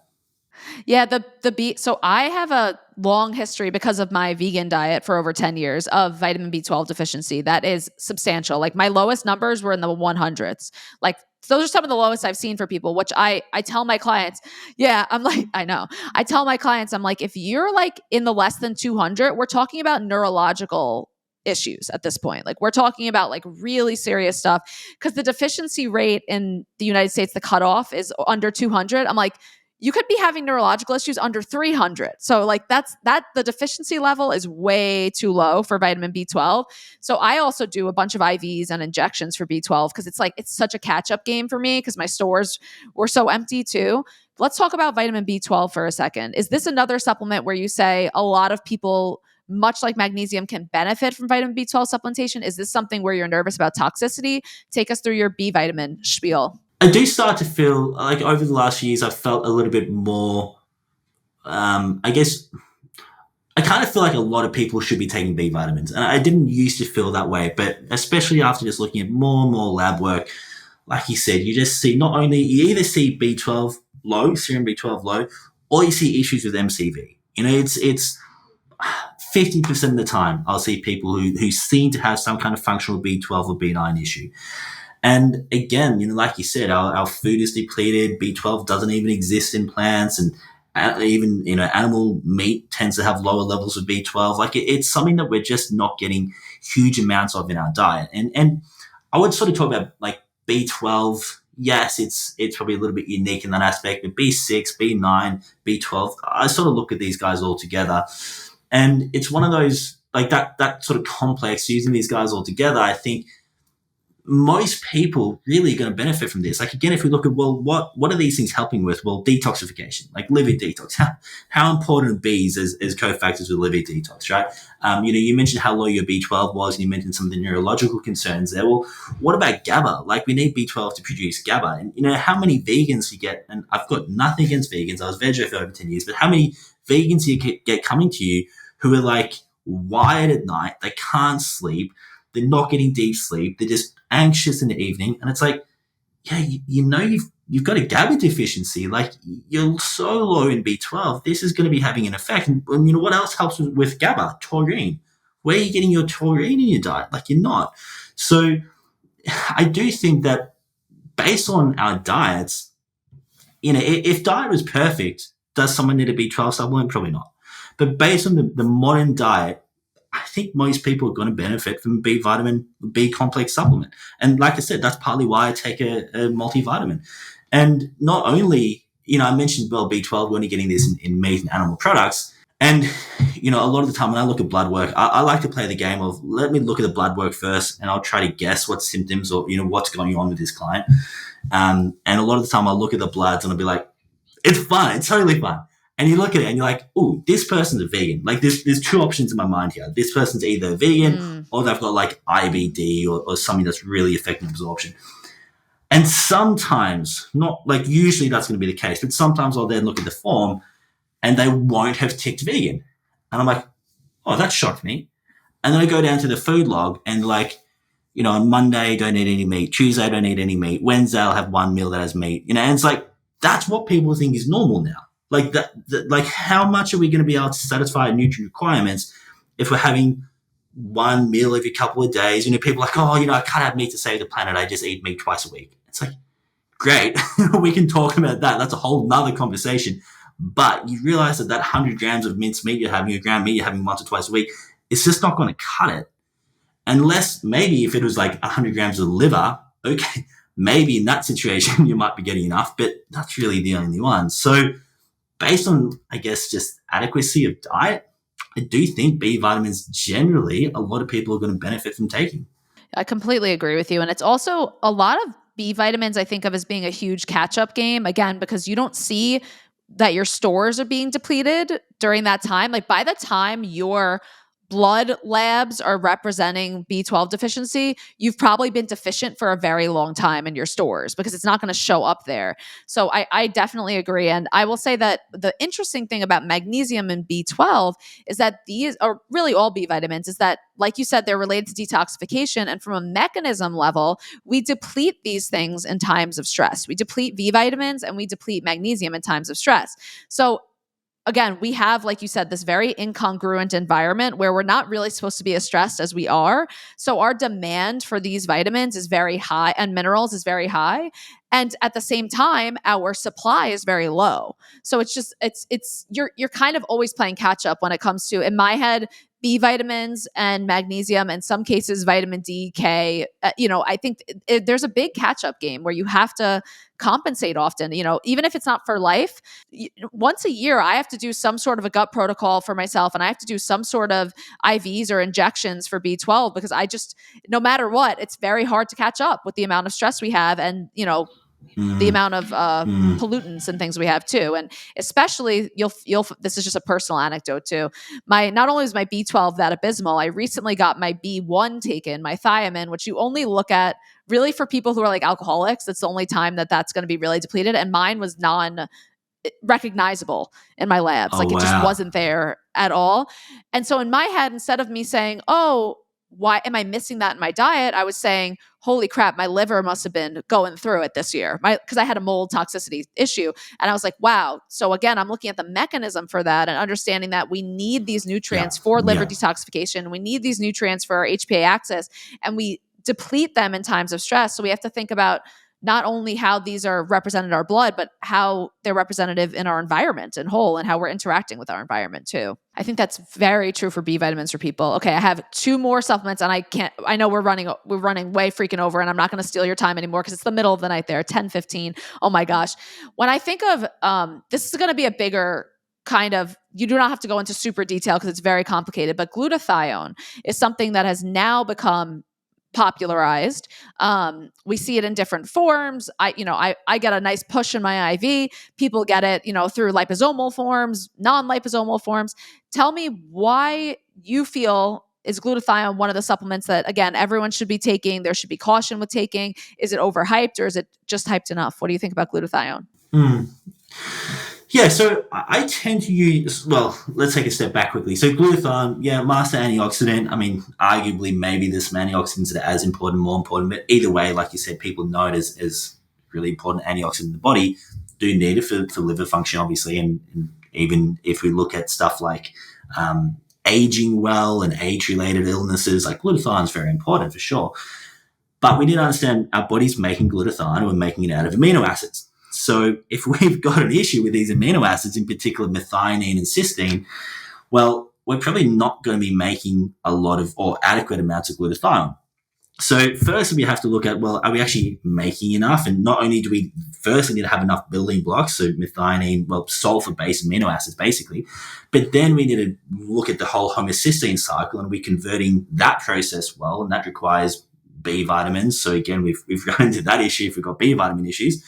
Speaker 1: Yeah, the B. So I have a long history because of my vegan diet for over 10 years of vitamin B12 deficiency. That is substantial. Like my lowest numbers were in the 100s. Like those are some of the lowest I've seen for people, which I tell my clients, I'm like, I know. I tell my clients, I'm like, if you're like in the less than 200, we're talking about neurological issues at this point. Like we're talking about like really serious stuff because the deficiency rate in the United States, the cutoff is under 200. I'm like, you could be having neurological issues under 300. So like the deficiency level is way too low for vitamin B12. So I also do a bunch of IVs and injections for B12 because it's such a catch-up game for me because my stores were so empty too. Let's talk about vitamin B12 for a second. Is this another supplement where you say a lot of people, much like magnesium, can benefit from vitamin B12 supplementation? Is this something where you're nervous about toxicity? Take us through your B vitamin spiel.
Speaker 2: I do start to feel like over the last few years, I've felt a little bit more, I guess, I kind of feel like a lot of people should be taking B vitamins. And I didn't used to feel that way, but especially after just looking at more and more lab work, like you said, you just see not only, you either see B12 low, serum B12 low, or you see issues with MCV. It's 50% of the time I'll see people who seem to have some kind of functional B12 or B9 issue. And again, like you said, our food is depleted. B12 doesn't even exist in plants, and even animal meat tends to have lower levels of B12. Like it's something that we're just not getting huge amounts of in our diet. And I would sort of talk about like B12. Yes, it's probably a little bit unique in that aspect, but B6, B9, B12, I sort of look at these guys all together, and it's one of those like that sort of complex using these guys all together. I think most people really are going to benefit from this. Like, again, if we look at, well, what are these things helping with? Well, detoxification, like liver detox. How important are bees as cofactors with liver detox, right? You mentioned how low your B12 was, and you mentioned some of the neurological concerns there. Well, what about GABA? Like, we need B12 to produce GABA. And, how many vegans you get, and I've got nothing against vegans. I was veggie for over 10 years, but how many vegans you get coming to you who are like wired at night, they can't sleep, they're not getting deep sleep, they're just anxious in the evening, and it's like, yeah, you've got a GABA deficiency. Like, you're so low in B12, this is going to be having an effect. And what else helps with GABA? Taurine. Where are you getting your taurine in your diet? Like, you're not. So I do think that based on our diets, if diet was perfect, does someone need a B12 supplement? Probably not. But based on the modern diet, I think most people are going to benefit from B vitamin, B complex supplement. And like I said, that's partly why I take a multivitamin. And not only, I mentioned, well, B12, we're only getting this in meat and animal products. And, a lot of the time when I look at blood work, I like to play the game of, let me look at the blood work first, and I'll try to guess what symptoms or, what's going on with this client. And a lot of the time I'll look at the bloods and I'll be like, it's fun. It's totally fun. And you look at it and you're like, oh, this person's a vegan. Like, there's two options in my mind here. This person's either a vegan or they've got like IBD or something that's really affecting absorption. And sometimes, not like usually that's going to be the case, but sometimes I'll then look at the form and they won't have ticked vegan. And I'm like, oh, that shocked me. And then I go down to the food log and like, on Monday, don't eat any meat. Tuesday, don't eat any meat. Wednesday, I'll have one meal that has meat. And it's like, that's what people think is normal now. Like like how much are we going to be able to satisfy nutrient requirements if we're having one meal every couple of days? People are like, oh, I can't have meat to save the planet. I just eat meat twice a week. It's like, great. We can talk about that. That's a whole nother conversation. But you realize that 100 grams of minced meat you're having, a gram of meat you're having once or twice a week, it's just not going to cut it. Unless maybe if it was like 100 grams of liver, okay, maybe in that situation you might be getting enough, but that's really the only one. So based on, I guess, just adequacy of diet, I do think B vitamins generally a lot of people are going to benefit from taking.
Speaker 1: I completely agree with you. And it's also a lot of B vitamins I think of as being a huge catch-up game, again, because you don't see that your stores are being depleted during that time. Like by the time your blood labs are representing B12 deficiency, you've probably been deficient for a very long time in your stores because it's not going to show up there. So I definitely agree. And I will say that the interesting thing about magnesium and B12 is that these are really all B vitamins is that, like you said, they're related to detoxification. And from a mechanism level, we deplete these things in times of stress. We deplete B vitamins and we deplete magnesium in times of stress. So again, we have, like you said, this very incongruent environment where we're not really supposed to be as stressed as we are. So our demand for these vitamins is very high and minerals is very high. And at the same time, our supply is very low. So it's just, you're kind of always playing catch up when it comes to, in my head, B vitamins and magnesium, in some cases vitamin D, K. I think there's a big catch-up game where you have to compensate often, even if it's not for life. Once a year, I have to do some sort of a gut protocol for myself, and I have to do some sort of IVs or injections for B12, because no matter what, it's very hard to catch up with the amount of stress we have, and, the amount of pollutants and things we have too. And especially this is just a personal anecdote too. Not only is my B12 that abysmal, I recently got my B1 taken, my thiamine, which you only look at really for people who are like alcoholics. That's the only time that's going to be really depleted. And mine was recognizable in my labs.
Speaker 2: Oh,
Speaker 1: It just
Speaker 2: wow.
Speaker 1: wasn't there at all. And so in my head, instead of me saying, oh, why am I missing that in my diet? I was saying, holy crap, my liver must have been going through it this year, because I had a mold toxicity issue. And I was like, wow. So again, I'm looking at the mechanism for that and understanding that we need these nutrients for liver detoxification. We need these nutrients for our HPA axis, and we deplete them in times of stress. So we have to think about not only how these are represented in our blood, but how they're representative in our environment in whole, and how we're interacting with our environment too. I think that's very true for B vitamins for people. Okay, I have 2 more supplements, and I know we're running way freaking over, and I'm not going to steal your time anymore because it's the middle of the night there, 10:15. Oh my gosh. When I think of, this is going to be a bigger kind of, you do not have to go into super detail because it's very complicated, but glutathione is something that has now become popularized. We see it in different forms. I get a nice push in my IV. People get it, through liposomal forms, non-liposomal forms. Tell me why you feel is glutathione one of the supplements that, again, everyone should be taking. There should be caution with taking. Is it overhyped, or is it just hyped enough? What do you think about glutathione?
Speaker 2: Yeah, so I tend to use, well, let's take a step back quickly. So glutathione, master antioxidant. I mean, arguably maybe there's some antioxidants that are as important, more important, but either way, like you said, people know it as really important antioxidant in the body. Do need it for liver function, obviously, and even if we look at stuff like aging well and age-related illnesses, like glutathione is very important for sure. But we need to understand our body's making glutathione, and we're making it out of amino acids. So if we've got an issue with these amino acids, in particular methionine and cysteine, well, we're probably not going to be making a lot of or adequate amounts of glutathione. So first we have to look at, well, are we actually making enough? And not only do we firstly need to have enough building blocks, so methionine, well, sulfur-based amino acids basically, but then we need to look at the whole homocysteine cycle, and we're converting that process well, and that requires B vitamins. So again, we've run into that issue if we've got B vitamin issues.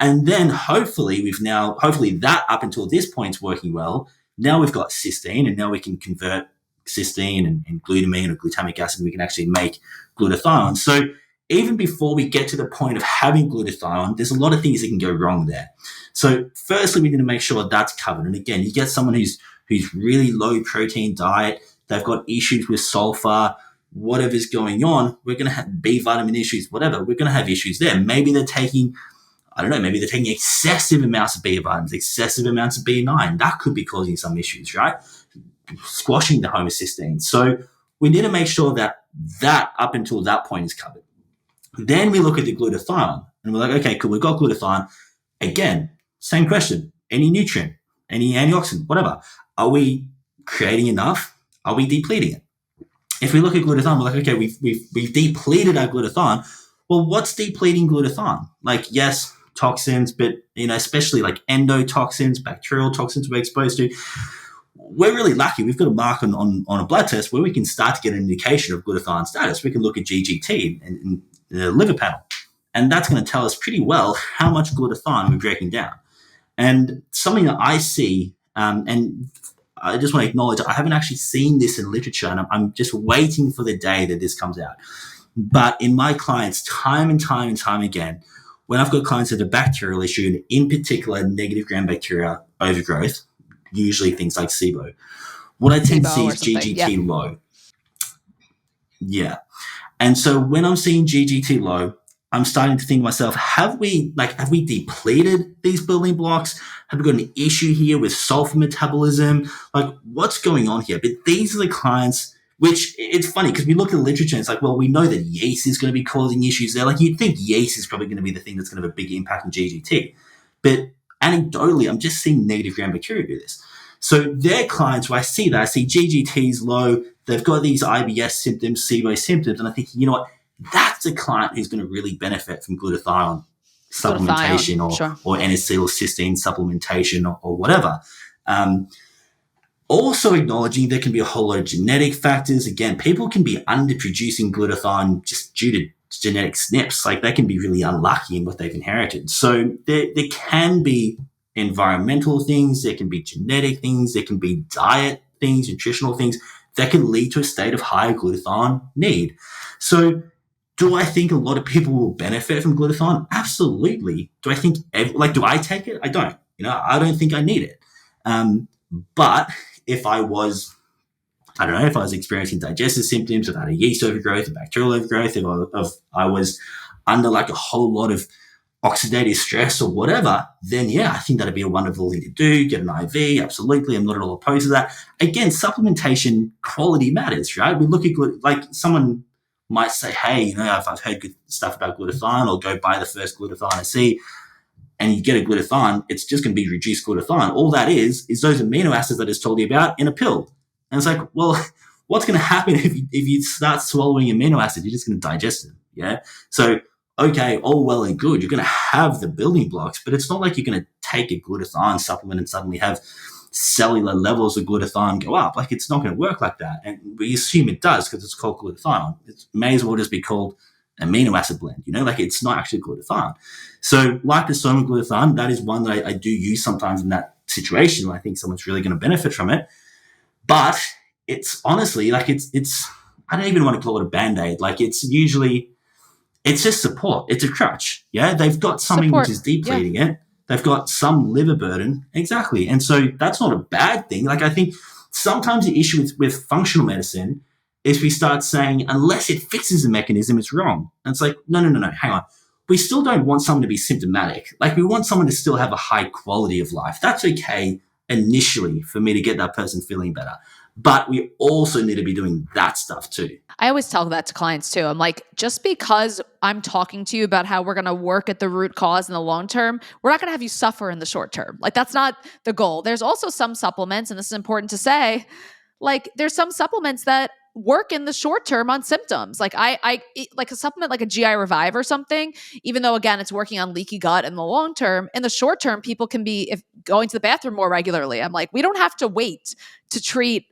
Speaker 2: And then hopefully that up until this point is working well. Now we've got cysteine, and now we can convert cysteine and glutamine or glutamic acid, and we can actually make glutathione. So even before we get to the point of having glutathione, there's a lot of things that can go wrong there. So firstly, we need to make sure that's covered. And again, you get someone who's really low protein diet, they've got issues with sulfur, whatever's going on, we're going to have B vitamin issues, whatever, we're going to have issues there. Maybe they're taking excessive amounts of B vitamins, excessive amounts of B9. That could be causing some issues, right? Squashing the homocysteine. So we need to make sure that up until that point is covered. Then we look at the glutathione, and we're like, okay, cool, we've got glutathione. Again, same question. Any nutrient, any antioxidant, whatever. Are we creating enough? Are we depleting it? If we look at glutathione, we're like, okay, we've depleted our glutathione. Well, what's depleting glutathione? Like, yes, toxins, but especially like endotoxins, bacterial toxins we're exposed to. We're really lucky. We've got a mark on a blood test where we can start to get an indication of glutathione status. We can look at GGT in the liver panel, and that's going to tell us pretty well how much glutathione we're breaking down. And something that I see, and I just want to acknowledge, I haven't actually seen this in literature, and I'm just waiting for the day that this comes out. But in my clients, time and time and time again, when I've got clients that have a bacterial issue, and in particular negative gram-bacteria overgrowth, usually things like SIBO, what I tend to see is GGT low. Yeah. And so when I'm seeing GGT low, I'm starting to think to myself, have we depleted these building blocks? Have we got an issue here with sulfur metabolism? Like, what's going on here? But these are the clients, which it's funny because we look at the literature and it's like, well, we know that yeast is going to be causing issues there. Like, you'd think yeast is probably going to be the thing that's going to have a big impact on GGT. But anecdotally, I'm just seeing negative gram bacteria do this. So their clients, where I see that, I see GGT's low, they've got these IBS symptoms, SIBO symptoms, and I'm thinking, you know what, that's a client who's going to really benefit from glutathione supplementation or N-acetylcysteine supplementation or whatever. Also acknowledging there can be a whole lot of genetic factors. Again, people can be underproducing glutathione just due to genetic SNPs. Like they can be really unlucky in what they've inherited. So there can be environmental things, there can be genetic things, there can be diet things, nutritional things that can lead to a state of higher glutathione need. So do I think a lot of people will benefit from glutathione? Absolutely. Do I think, do I take it? I don't. I don't think I need it. But if I was, I don't know, if I was experiencing digestive symptoms, if I had a yeast overgrowth, a bacterial overgrowth, if I was under like a whole lot of oxidative stress or whatever, then yeah, I think that'd be a wonderful thing to do. Get an IV, absolutely. I'm not at all opposed to that. Again, supplementation quality matters, right? We look at like someone might say, hey, if I've heard good stuff about glutathione, I'll go buy the first glutathione I see. And you get a glutathione, it's just going to be reduced glutathione. All that is those amino acids that I just told you about in a pill. And it's like, well, what's going to happen if you start swallowing amino acids? You're just going to digest them, yeah? So, okay, all well and good. You're going to have the building blocks, but it's not like you're going to take a glutathione supplement and suddenly have cellular levels of glutathione go up. Like, it's not going to work like that. And we assume it does because it's called glutathione. It may as well just be called amino acid blend, like it's not actually glutathione. So like the sodium glutathione, that is one that I do use sometimes in that situation where I think someone's really going to benefit from it. But it's honestly like it's I don't even want to call it a Band-Aid. Like it's just support. It's a crutch. Yeah. They've got something which is depleting it. They've got some liver burden. Exactly. And so that's not a bad thing. Like I think sometimes the issue with functional medicine is we start saying, unless it fixes the mechanism, it's wrong. And it's like, no, hang on. We still don't want someone to be symptomatic. Like we want someone to still have a high quality of life. That's okay initially for me to get that person feeling better. But we also need to be doing that stuff too.
Speaker 1: I always tell that to clients too. I'm like, just because I'm talking to you about how we're going to work at the root cause in the long term, we're not going to have you suffer in the short term. Like that's not the goal. There's also some supplements, and this is important to say, like there's some supplements that work in the short term on symptoms. Like I eat like a supplement like a GI Revive or something, even though again, it's working on leaky gut in the long term. In the short term, people can be going to the bathroom more regularly. I'm like, we don't have to wait to treat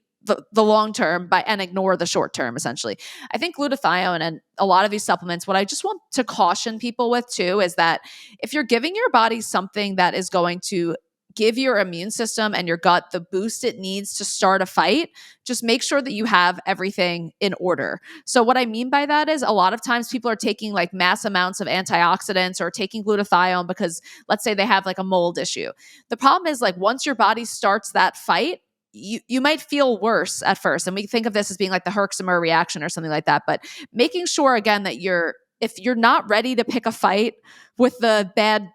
Speaker 1: the long term and ignore the short term, essentially. I think glutathione and a lot of these supplements, what I just want to caution people with too, is that if you're giving your body something that is going to give your immune system and your gut the boost it needs to start a fight, just make sure that you have everything in order. So what I mean by that is a lot of times people are taking like mass amounts of antioxidants or taking glutathione because let's say they have like a mold issue. The problem is like once your body starts that fight, you might feel worse at first. And we think of this as being like the Herxheimer reaction or something like that. But making sure again that if you're not ready to pick a fight with the bad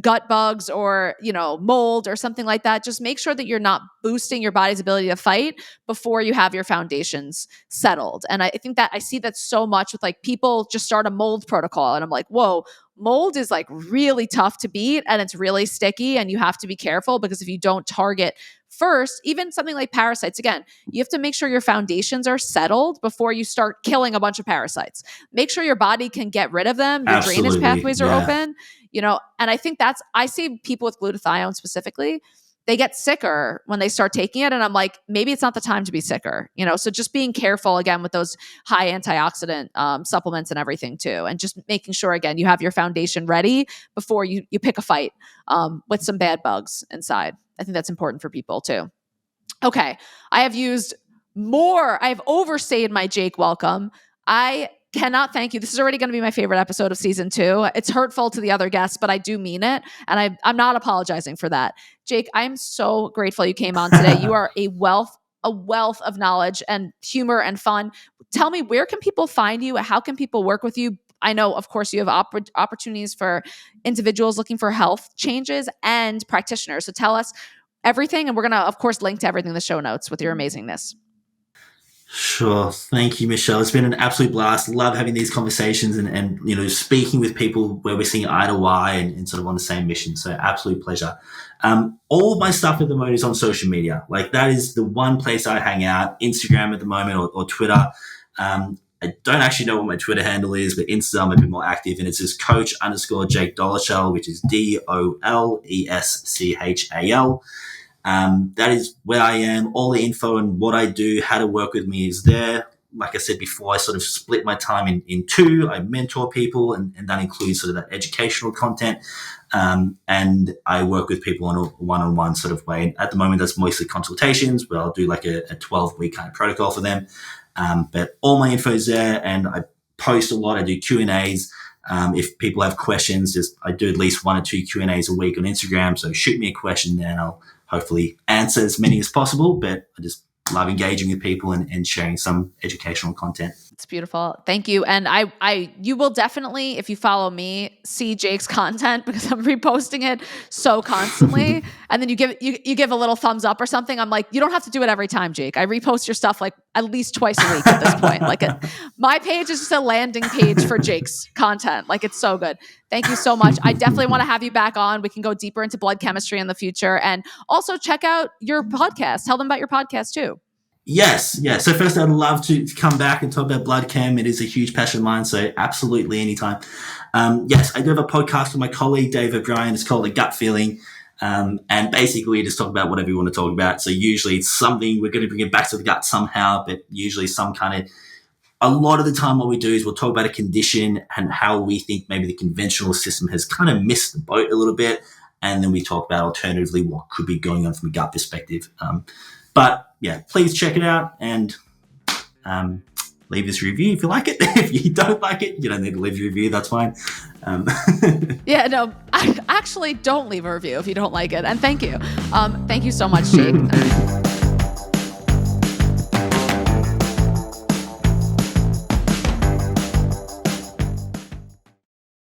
Speaker 1: gut bugs or, mold or something like that, just make sure that you're not boosting your body's ability to fight before you have your foundations settled. And I think that I see that so much with like people just start a mold protocol and I'm like, whoa, mold is like really tough to beat and it's really sticky and you have to be careful because if you don't target first, even something like parasites, again, you have to make sure your foundations are settled before you start killing a bunch of parasites. Make sure your body can get rid of them. Your
Speaker 2: Absolutely.
Speaker 1: drainage pathways are open, and I think I see people with glutathione specifically, they get sicker when they start taking it. And I'm like, maybe it's not the time to be sicker, so just being careful again with those high antioxidant supplements and everything too. And just making sure, again, you have your foundation ready before you pick a fight with some bad bugs inside. I think that's important for people too. Okay. I've overstayed my Jake welcome. I cannot thank you. This is already going to be my favorite episode of season 2. It's hurtful to the other guests, but I do mean it. And I'm not apologizing for that. Jake, I'm so grateful you came on today. You are a wealth of knowledge and humor and fun. Tell me, where can people find you? How can people work with you? I know, of course, you have opportunities for individuals looking for health changes and practitioners. So tell us everything. And we're going to, of course, link to everything in the show notes with your amazingness.
Speaker 2: Sure. Thank you, Michelle. It's been an absolute blast. Love having these conversations and speaking with people where we're seeing eye to eye and sort of on the same mission. So absolute pleasure. All of my stuff at the moment is on social media. Like that is the one place I hang out, Instagram at the moment or Twitter. I don't actually know what my Twitter handle is, but Insta I'm a bit more active and it's just Coach_Jake Doleschal, which is Doleschal. That is where I am. All the info and what I do, how to work with me is there. Like I said before, I sort of split my time in two. I mentor people, and that includes sort of that educational content. And I work with people on a one-on-one sort of way. At the moment, that's mostly consultations where I'll do like a 12-week kind of protocol for them. But all my info is there, and I post a lot. I do Q&As. If people have questions, I do at least 1 or 2 Q&As a week on Instagram. So shoot me a question there, and I'll hopefully answer as many as possible. But I just love engaging with people and sharing some educational content.
Speaker 1: It's beautiful. Thank you. And you will definitely, if you follow me, see Jake's content because I'm reposting it so constantly. And then you give a little thumbs up or something. I'm like, you don't have to do it every time, Jake. I repost your stuff like at least twice a week at this point. My page is just a landing page for Jake's content. Like it's so good. Thank you so much. I definitely want to have you back on. We can go deeper into blood chemistry in the future. And also check out your podcast. Tell them about your podcast too.
Speaker 2: Yes. So first, I'd love to come back and talk about blood chem. It is a huge passion of mine, so absolutely anytime. Yes, I do have a podcast with my colleague, Dave O'Brien. It's called The Gut Feeling. And basically, we just talk about whatever we want to talk about. So usually it's something, we're going to bring it back to the gut somehow, but usually a lot of the time what we do is we'll talk about a condition and how we think maybe the conventional system has kind of missed the boat a little bit. And then we talk about alternatively what could be going on from a gut perspective. But yeah, please check it out and leave us a review if you like it. If you don't like it, you don't need to leave a review. That's fine.
Speaker 1: Yeah, no, I actually don't leave a review if you don't like it. And thank you. Thank you so much, Jake.